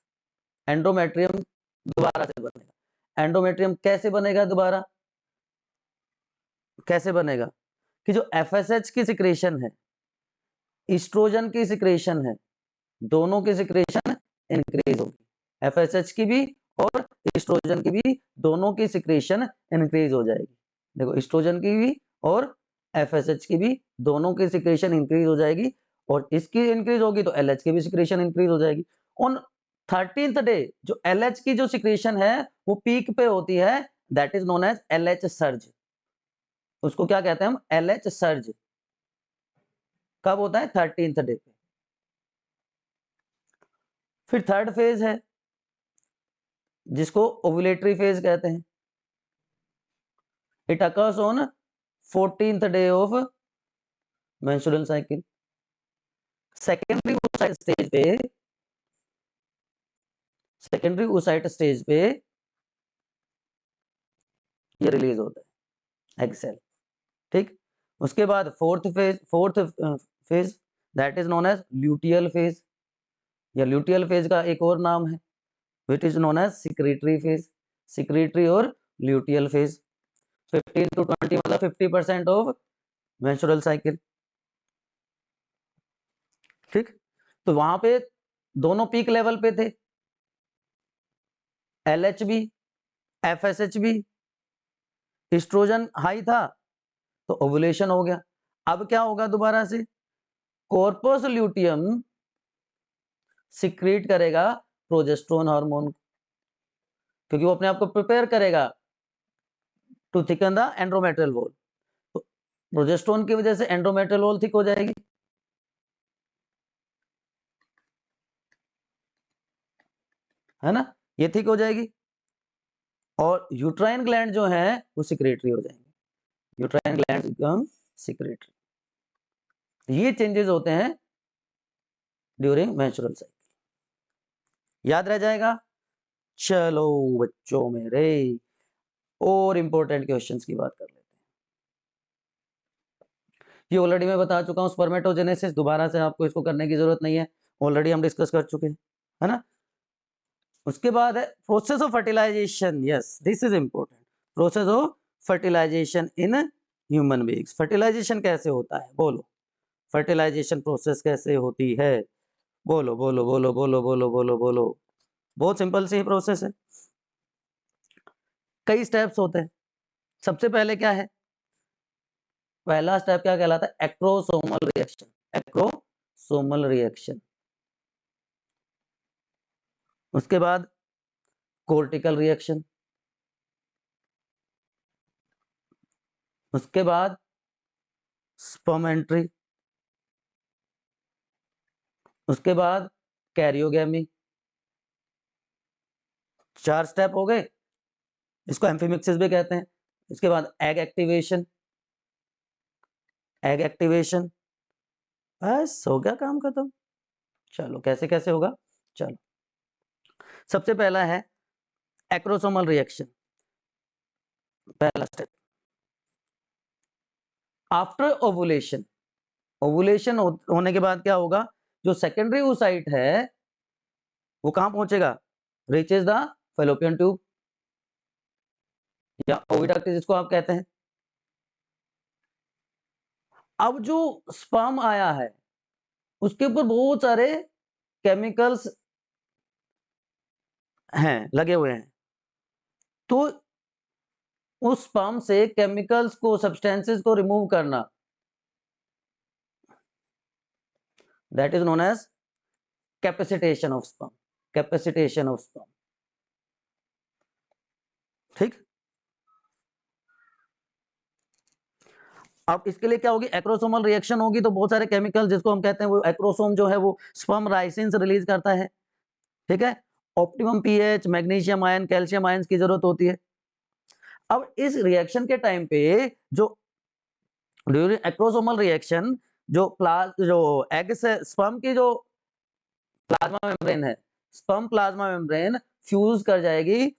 Speaker 1: एंडोमेट्रियम दोबारा से बनेगा। एंडोमेट्रियम कैसे बनेगा दोबारा? कैसे बनेगा कि जो एफएसएच की सिक्रेशन है, ईस्ट्रोजन की सिक्रेशन है, दोनों की सिक्रेशन इंक्रीज होगी। एफएसएच की भी और ईस्ट्रोजन की भी, दोनों की सिक्रेशन इंक्रीज हो जाएगी। देखो, ईस्ट्रोजन की भी और एफएसएच की भी, दोनों की सिक्रेशन इंक्रीज हो जाएगी, और इसकी इंक्रीज होगी तो एलएच की भी सिक्रेशन इंक्रीज हो जाएगी। ऑन 13th डे जो एलएच की जो सिक्रेशन है वो पीक पे होती है, that is known as LH surge. उसको क्या कहते हैं हम? LH surge. कब होता है? 13th डे पे। फिर थर्ड फेज है जिसको ओव्यूलेटरी फेज कहते हैं। It occurs on 14th day of menstrual cycle. Secondary oocyte stage पे, सेकेंडरी oocyte स्टेज पे ये रिलीज होता है एग सेल। ठीक, उसके बाद fourth phase that is known as luteal phase, या ल्यूटियल फेज का एक और नाम है which is known as secretory phase. Secretory और ल्यूटियल फेज 15 to 20 मतलब 50% ऑफ मेंस्ट्रुअल साइकिल। ठीक, तो वहां पे दोनों पीक लेवल पे थे, एलएच भी एफएसएच भी, एस्ट्रोजन हाई था तो ओवुलेशन हो गया। अब क्या होगा दोबारा से? कॉर्पस ल्यूटियम सिक्रीट करेगा प्रोजेस्टेरोन हार्मोन, क्योंकि वो अपने आप को प्रिपेयर करेगा to thicken the endometrial wall. तो प्रोजेस्टेरोन की वजह से एंड्रोमेट्रियल वॉल थिक हो जाएगी, है ना, ये थिक हो जाएगी, और यूट्राइन ग्लैंड जो है वो सिक्रेटरी हो जाएंगे। Uterine gland become secretory. ये चेंजेस होते हैं ड्यूरिंग मेंस्ट्रुअल साइकिल। याद रह जाएगा? चलो बच्चों मेरे, और इंपॉर्टेंट क्वेश्चंस की बात कर लेते हैं। ये ऑलरेडी मैं बता चुका हूं, स्पर्मेटोजेनेसिस, दोबारा से आपको इसको करने की जरूरत नहीं है, ऑलरेडी हम डिस्कस कर चुके हैं, है ना। उसके बाद है process of fertilization. Yes, this is important. Process of fertilization in human beings. Fertilization कैसे होता है? बोलो, फर्टिलाइजेशन प्रोसेस कैसे होती है? बोलो बोलो बोलो बोलो बोलो बोलो बोलो। बहुत सिंपल सी प्रोसेस है, कई स्टेप्स होते हैं। सबसे पहले क्या है? पहला स्टेप क्या कहलाता है? Acrosomal reaction. Acrosomal reaction. उसके बाद कोर्टिकल रिएक्शन। उसके बाद स्पर्म एंट्री। उसके बाद कैरियोगेमी। 4 स्टेप हो गए, इसको एम्फीमिक्सिस भी कहते हैं। इसके बाद एग एक्टिवेशन। एग एक्टिवेशन, बस हो गया काम खत्म। चलो कैसे कैसे होगा? चलो, सबसे पहला है एक्रोसोमल रिएक्शन। पहला स्टेप, आफ्टर ओवुलेशन। ओवुलेशन होने के बाद क्या होगा? जो सेकेंडरी oocyte है वो कहां पहुंचेगा? रीचेज द फैलोपियन ट्यूब या ओविडक्ट जिसको आप कहते हैं। अब जो स्पर्म आया है उसके ऊपर बहुत सारे केमिकल्स हैं, लगे हुए हैं, तो उस स्पर्म से केमिकल्स को, सब्सटेंसेस को रिमूव करना, that is known as capacitation of sperm. Capacitation of sperm. ठीक, अब इसके लिए क्या होगी? एक्रोसोमल रिएक्शन होगी, तो बहुत सारे केमिकल जिसको हम कहते हैं, वो एक्रोसोम जो है वो स्पर्म राइसिन से रिलीज करता है। ठीक है, optimum pH, magnesium ion, calcium ion की जरूरत होती है। अब इस रिएक्शन के टाइम पे जो ड्यूरिंग एक्रोसोमल रिएक्शन जो एग से स्पर्म की जो प्लाज्मा मेम्ब्रेन है, स्पर्म प्लाज्मा मेम्ब्रेन फ्यूज कर जाएगी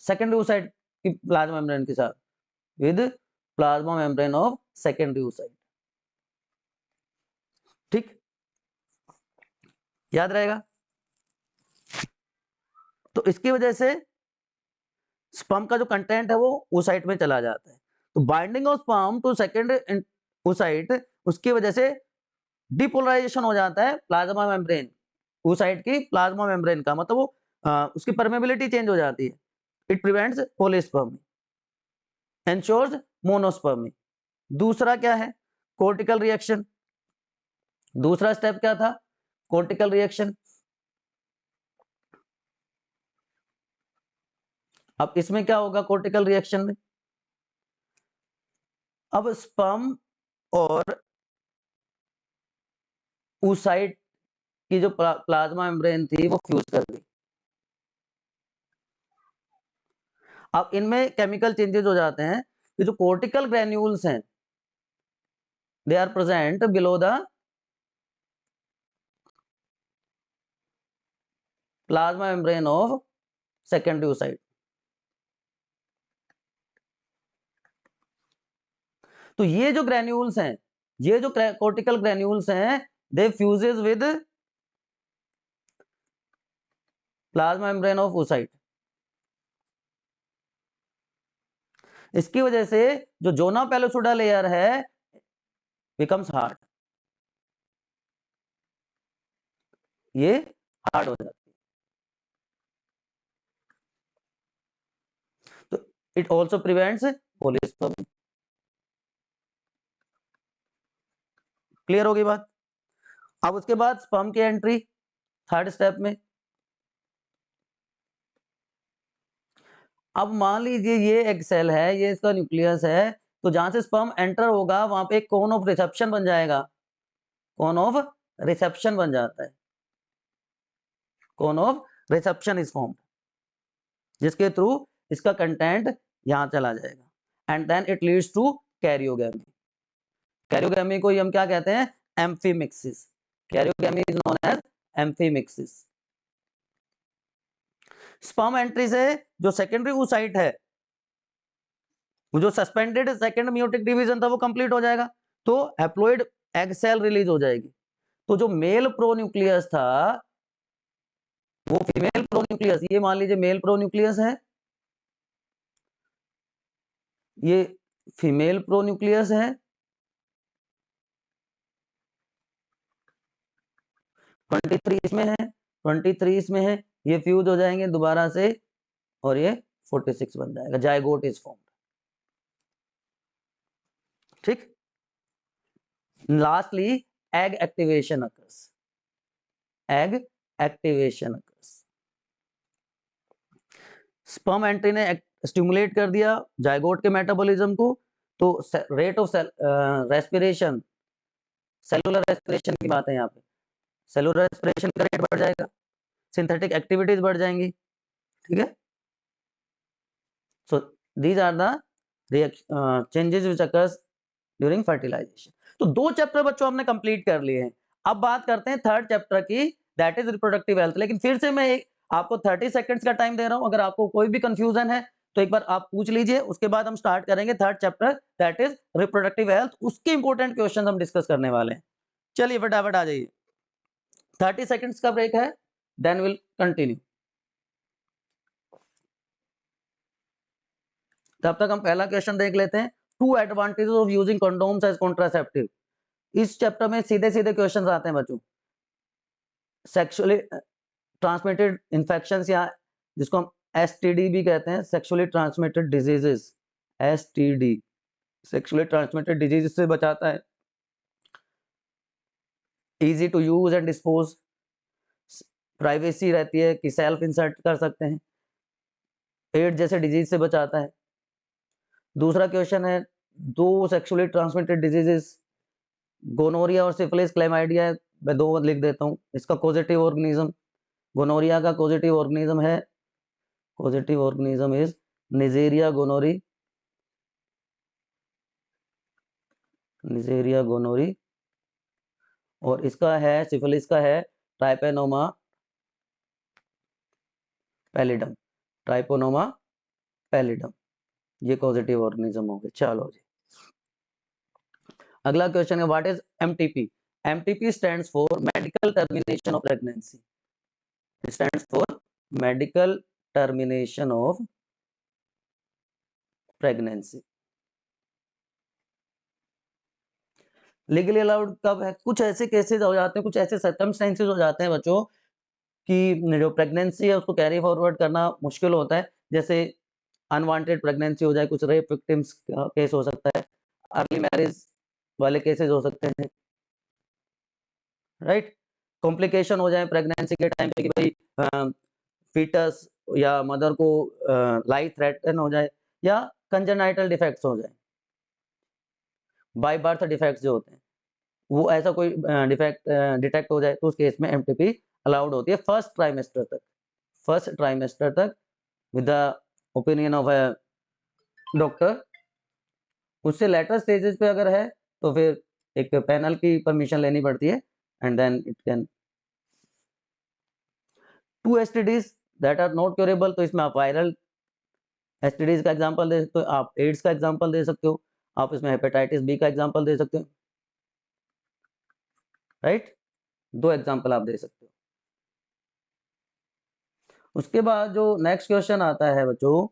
Speaker 1: सेकेंडरी oocyte की प्लाज्मा मेम्ब्रेन के साथ, with plasma membrane of secondary oocyte। ठीक, याद रहेगा? तो इसकी वजह से स्पर्म का जो कंटेंट है वो oocyte में चला जाता है। तो binding of sperm to secondary oocyte, उसकी वजह से डिपोलराइजेशन हो जाता है प्लाज्मा मेम्ब्रेन, oocyte की प्लाज्मा मेम्ब्रेन का, मतलब वो उसकी परमेबिलिटी चेंज हो जाती है। It prevents polyspermy, ensures monospermy. दूसरा क्या है? Cortical reaction. दूसरा स्टेप क्या था? Cortical reaction. अब इसमें क्या होगा कोर्टिकल रिएक्शन में? अब स्पर्म और oocyte की जो प्लाज्मा मेम्ब्रेन थी वो फ्यूज कर गई। अब इनमें केमिकल चेंजेस हो जाते हैं कि जो कोर्टिकल ग्रेन्यूल्स हैं they are present below the plasma membrane of secondary oocyte। तो ये जो ग्रेन्यूल्स हैं, ये जो कोर्टिकल ग्रेन्यूल्स हैं, they fuses with plasma membrane of oocyte। इसकी वजह से जो जोना पेलोसुडा लेयर है बिकम्स हार्ड, ये हार्ड हो जाती है। तो it also prevents polyspermy. Clear होगी बात? अब उसके बाद स्पर्म की एंट्री थर्ड स्टेप में। अब मान लीजिए ये एक सेल है, ये इसका न्यूक्लियस है, तो जहां से स्पर्म एंटर होगा वहां पे एक कोन ऑफ रिसेप्शन बन जाएगा, कोन ऑफ रिसेप्शन बन जाता है, cone of reception is formed, जिसके थ्रू इसका कंटेंट यहां चला जाएगा and then it leads to karyogamy. Karyogamy को हम क्या कहते हैं? Amphimixis. Karyogamy is known as amphimixis. Sperm entry से जो सेकेंडरी oocyte है, वो जो सस्पेंडेड सेकेंड मियोटिक डिवीजन था वो कंप्लीट हो जाएगा, तो हैप्लॉइड एग सेल रिलीज हो जाएगी। तो जो मेल प्रोन्यूक्लियस था वो फीमेल प्रोन्यूक्लियस, ये मान लीजिए मेल प्रोन्यूक्लियस है, ये फीमेल प्रोन्यूक्लियस है, 23 इसमें है, 23 इसमें है, ये फ्यूज हो जाएंगे दोबारा से और ये 46 बन जाएगा, जायगोट इज फॉर्म्ड। ठीक। Lastly egg activation occurs, egg activation occurs. Sperm entry ने स्टिमुलेट कर दिया जायगोट के मेटाबॉलिज्म को, तो rate of respiration, cellular respiration की बात है यहाँ पे, सेलुलर रेस्पिरेशन का रेट बढ़ जाएगा, सिंथेटिक एक्टिविटीज बढ़ जाएंगी। ठीक है। So these are the changes which occurs during fertilization. तो 2 चैप्टर बच्चों हमने कंप्लीट कर लिए हैं। अब बात करते हैं थर्ड चैप्टर की, दैट इज रिप्रोडक्टिव हेल्थ। लेकिन फिर से मैं आपको 30 सेकंड्स का टाइम दे रहा हूं, अगर आपको कोई भी कंफ्यूजन है तो एक बार आप पूछ लीजिए, उसके बाद हम स्टार्ट करेंगे third chapter that is reproductive health. उसके इंपॉर्टेंट क्वेश्चन हम डिस्कस करने वाले हैं। चलिए फटाफट आ जाइए, 30 सेकंड्स का ब्रेक है, देन विल कंटिन्यू। तब तक हम पहला क्वेश्चन देख लेते हैं, 2 advantages of using condoms as contraceptive. इस चैप्टर में सीधे सीधे क्वेश्चन आते हैं बच्चों। सेक्सुअली ट्रांसमिटेड इंफेक्शंस या जिसको हम एसटीडी भी कहते हैं, sexually transmitted diseases, STD, sexually transmitted disease से बचाता है। Easy to use and dispose, privacy रहती है कि सेल्फ इंसर्ट कर सकते हैं। एड्स जैसे डिजीज से बचाता है। दूसरा क्वेश्चन है, 2 सेक्सुअली ट्रांसमिटेड डिजीजेस, गोनोरिया और सिफिलिस, क्लेमाइडिया, मैं 2 लिख देता हूँ। इसका पॉजिटिव ऑर्गेनिज्म, गोनोरिया का पॉजिटिव ऑर्गेनिज्म है, पॉजिटिव ऑर्गेनिज्म इज निजेरिया गोनोरी, निजेरिया गोनोरी। और इसका है सिफिलिस का है ट्राइपेनोमा पैलिडम, ट्राइपोनोमा पैलिडम, ये पॉजिटिव ऑर्गेनिज्म हो गए। चलो जी, अगला क्वेश्चन है, what is MTP? MTP stands for medical termination of pregnancy, stands for medical termination of pregnancy. Legally allowed कब है? कुछ ऐसे केसेस हो जाते हैं, कुछ ऐसे सर्कमस्टेंसेस हो जाते हैं बच्चों कि जो प्रेगनेंसी है उसको कैरी फॉरवर्ड करना मुश्किल होता है। जैसे अनवांटेड प्रेगनेंसी हो जाए, कुछ रेप विक्टिम्स का केस हो सकता है, अर्ली मैरिज वाले केसेस हो सकते हैं, राइट? कॉम्प्लिकेशन हो जाए प्रेगनेंसी के टाइम पे कि भाई फीटस या मदर को लाइफ थ्रेटन हो जाए, या कंजेनाइटल डिफेक्ट्स हो जाए, बाय बर्थ डिफेक्ट्स जो होते हैं, वो ऐसा कोई डिफेक्ट डिटेक्ट हो जाए तो उस केस में एमटीपी अलाउड होती है फर्स्ट ट्राइमेस्टर तक। फर्स्ट ट्राइमेस्टर तक with the opinion of a doctor. उससे लेटर स्टेजेस पे अगर है तो फिर एक पैनल की परमिशन लेनी पड़ती है, and then it can. Two STDs that are not curable, तो इसमें आप वायरल एसटीडीज का एग्जांपल दे सकते हो, आप एड्स का एग्जांपल दे सकते हो, आप इसमें हेपेटाइटिस बी का एग्जांपल दे सकते हो, राइट? दो एग्जांपल आप दे सकते हो। उसके बाद जो नेक्स्ट क्वेश्चन आता है बच्चों,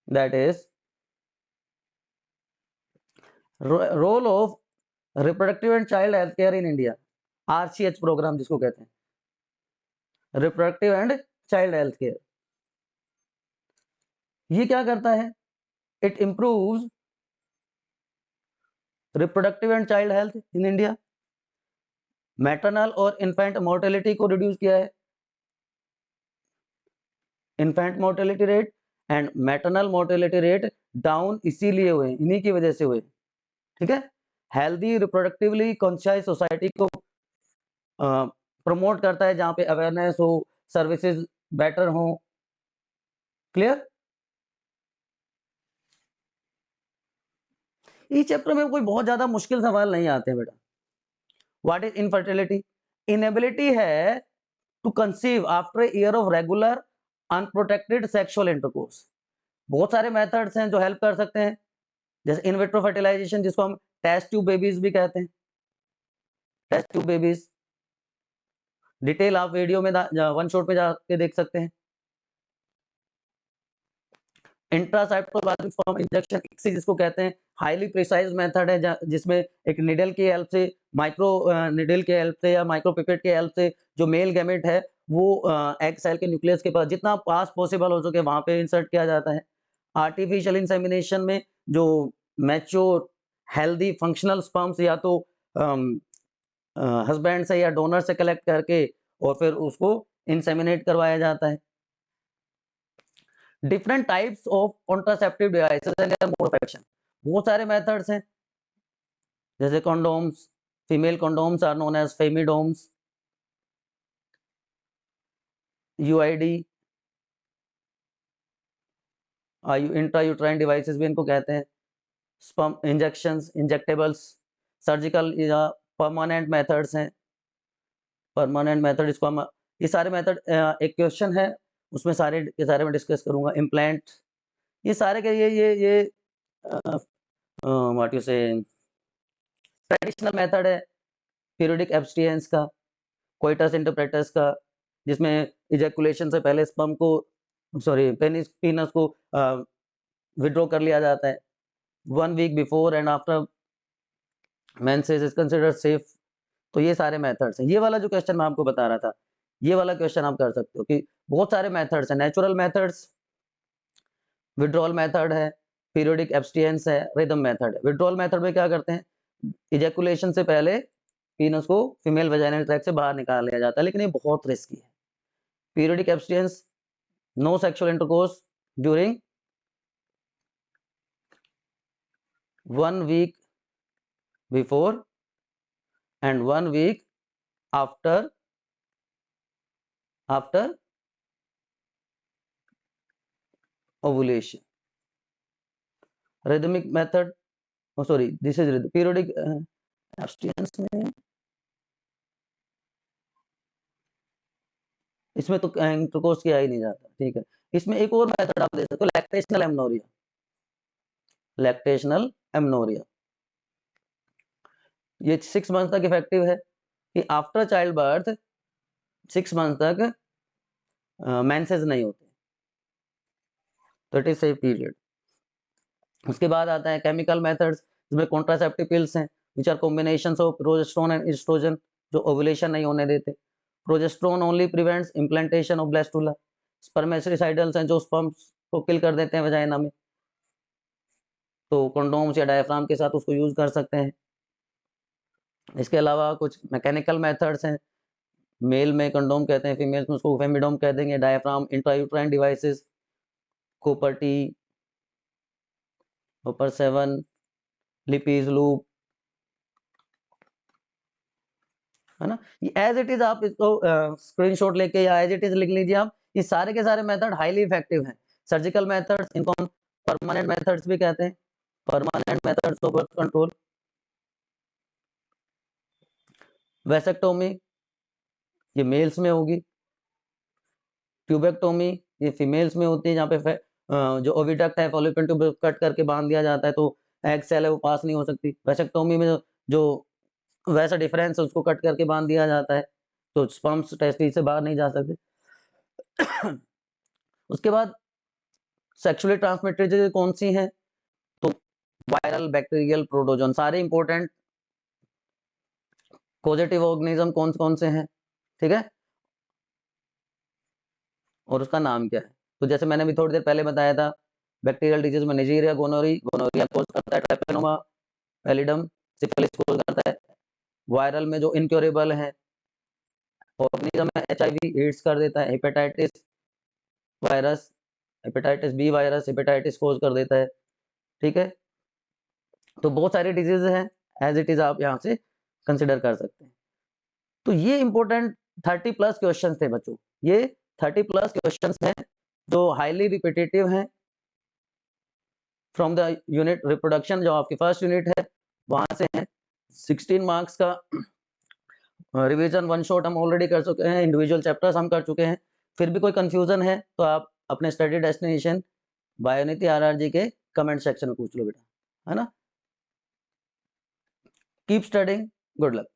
Speaker 1: that is role of reproductive and child health care in India, RCH programme जिसको कहते हैं, reproductive and child health care. ये क्या करता है? It improves reproductive and child health in India, maternal और इन्फेंट मोर्टेलिटी को रिड्यूस किया है, infant mortality rate and maternal mortality rate down इसीलिए हुए, इन्हीं की वजह से हुए, ठीक है? हेल्दी रिप्रोडक्टिवली कॉन्शियस सोसाइटी को प्रमोट करता है, जहां पे अवेयरनेस हो, सर्विसेज बेटर हो। क्लियर? इस चैप्टर में कोई बहुत ज्यादा मुश्किल सवाल नहीं आते बेटा। What is infertility? इनएबिलिटी है to conceive after a year of regular unprotected sexual intercourse. बहुत सारे मेथड्स हैं जो हेल्प कर सकते हैं, जैसे इन विट्रो फर्टिलाइजेशन, जिसको हम टेस्ट ट्यूब बेबीज भी कहते हैं, टेस्ट ट्यूब बेबीज। डिटेल आप वीडियो में वन शॉट में जाके देख सकते हैं। इंट्रासाइटोप्लाज्मिक फॉर्म इंजेक्शन जिसको कहते हैं, हाईली प्रिसाइज मेथड है जिसमें एक निडल की हेल्प से, माइक्रो निडल के हेल्प से या माइक्रो पिपेट के हेल्प से जो मेल गैमेट है वो एग सेल के न्यूक्लियस के पास जितना पास पॉसिबल हो सके वहां पे इंसर्ट किया जाता है। आर्टिफिशियल इंसेमिनेशन में जो मैच्योर हेल्दी फंक्शनल स्पर्म्स या तो हस्बैंड से या डोनर से कलेक्ट करके और फिर उसको इंसेमिनेट करवाया जाता है। Different types of contraceptive devices and their mode of action, बहुत सारे मेथड्स हैं, जैसे condoms, female condoms are known as femidoms, UID, intrauterine devices भी इनको कहते हैं, स्पर्म इंजेक्शंस, इंजेक्टेबल्स, सर्जिकल या परमानेंट मेथड्स हैं, परमानेंट मेथड इसको हम, ये सारे मेथड एक क्वेश्चन है उसमें सारे के सारे मैं डिस्कस करूंगा। इम्प्लांट, ये सारे के ये व्हाट यू से ट्रेडिशनल मेथड है पीरियोडिक एब्स्टिनेंस का, कोइटस इंटरप्रेटस का, जिसमें इजैकुलेशन से पहले स्पर्म को, सॉरी पीनस को विड्रॉ कर लिया जाता है, 1 week before and after menses is considered safe. तो ये सारे मेथड्स हैं। ये वाला जो क्वेश्चन मैं आपको बता रहा था, ये वाला क्वेश्चन आप कर सकते हो कि बहुत सारे मेथड्स हैं, नेचुरल मेथड्स, विड्रॉल मेथड है, पीरियोडिक एब्स्टिनेंस है, रिदम मेथड है। विड्रॉल मेथड में क्या करते हैं, इजैकुलेशन से पहले पीनस को फीमेल वेजाइनल ट्रैक्ट से बाहर निकाल लिया जाता है, लेकिन ये बहुत रिस्की है। Periodic abstinence, no sexual intercourse during 1 week before and 1 week after ovulation. Rhythmic method, sorry this is periodic abstinence में, इसमें तो इंटरकोर्स किया ही नहीं जाता, ठीक है। इसमें एक और मेथड आप दे सकते हो, लैक्टेशनल एमनोरिया, लैक्टेशनल एमनोरिया, ये 6 मंथ तक इफेक्टिव है कि आफ्टर चाइल्ड बर्थ 6 मंथ तक मेंसेस नहीं होते, तो इट इज सेफ पीरियड। उसके बाद आता है केमिकल मेथड्स, इसमें कॉन्ट्रासेप्टिव पिल्स हैं which are combinations of progesterone and oestrogen, जो ओव्यूलेशन नहीं होने देते। Progesterone only prevents implantation of blastula. Spermicidals हैं जो स्पर्म्स को किल कर देते हैं वजाइना में, तो कंडोम्स या डायफ्राम के साथ उसको यूज कर सकते हैं। इसके अलावा कुछ मैकेनिकल मेथड्स हैं, मेल में कंडोम कहते हैं, फीमेल्स में उसको फेमिडोम कह देंगे। Diaphragm, intrauterine devices, copper T, copper 7, Lippes loop, है ना। ये एज इट इज आप इसको स्क्रीनशॉट लेके या एज इट इज लिख लीजिए आप। ये सारे के सारे मेथड हाईली इफेक्टिव हैं। सर्जिकल मेथड्स, इनको हम परमानेंट मेथड्स भी कहते हैं, permanent methods of birth control. Vasectomy ये मेल्स में होगी, ट्यूबेक्टोमी ये फीमेल्स में होती है, जहाँ पे जो ओविडक्ट है फॉलोपियन ट्यूब कट करके बांध दिया जाता है तो एग सेल है वो पास नहीं हो सकती। वेसेक्टोमी में जो वैसा डिफरेंस है उसको कट करके बांध दिया जाता है तो स्पर्म्स टेस्टिस से बाहर नहीं जा सकते। उसके बाद सेक्सुअली ट्रांसमिटेड डिजीज कौन सी हैं, तो वायरल, बैक्टीरियल, प्रोटोजोन, सारे इंपॉर्टेंट पॉजिटिव ऑर्गेनिज्म कौन कौन से हैं, ठीक है, और उसका नाम क्या है। तो जैसे मैंने भी थोड़ी देर पहले बताया था, बैक्टीरियल डिजीज में निजीरिया गोनोरिया कॉज करता है, ट्राइपेनोमा पैलिडम सिफिलिस कॉज करता है। वायरल में जो इनक्योरेबल है, ऑर्गेनिज्म में एचआईवी एड्स कर देता है, hepatitis virus, hepatitis B virus hepatitis cause कर देता है, ठीक है। तो बहुत सारी डिजीज हैं, एज इट इज आप यहाँ से कंसिडर कर सकते हैं। तो ये इंपॉर्टेंट 30+ क्वेश्चन थे बच्चों, ये 30+ क्वेश्चन हैं जो हाईली रिपीटेटिव हैं फ्रॉम द यूनिट रिप्रोडक्शन, जो आपकी फर्स्ट यूनिट है वहां से है। 16 मार्क्स का रिवीजन वन शॉट हम ऑलरेडी कर चुके हैं, इंडिविजुअल चैप्टर्स हम कर चुके हैं। फिर भी कोई कंफ्यूजन है तो आप अपने स्टडी डेस्टिनेशन बायोनिति RRG के कमेंट सेक्शन में पूछ लो बेटा, है ना। Keep studying, good luck.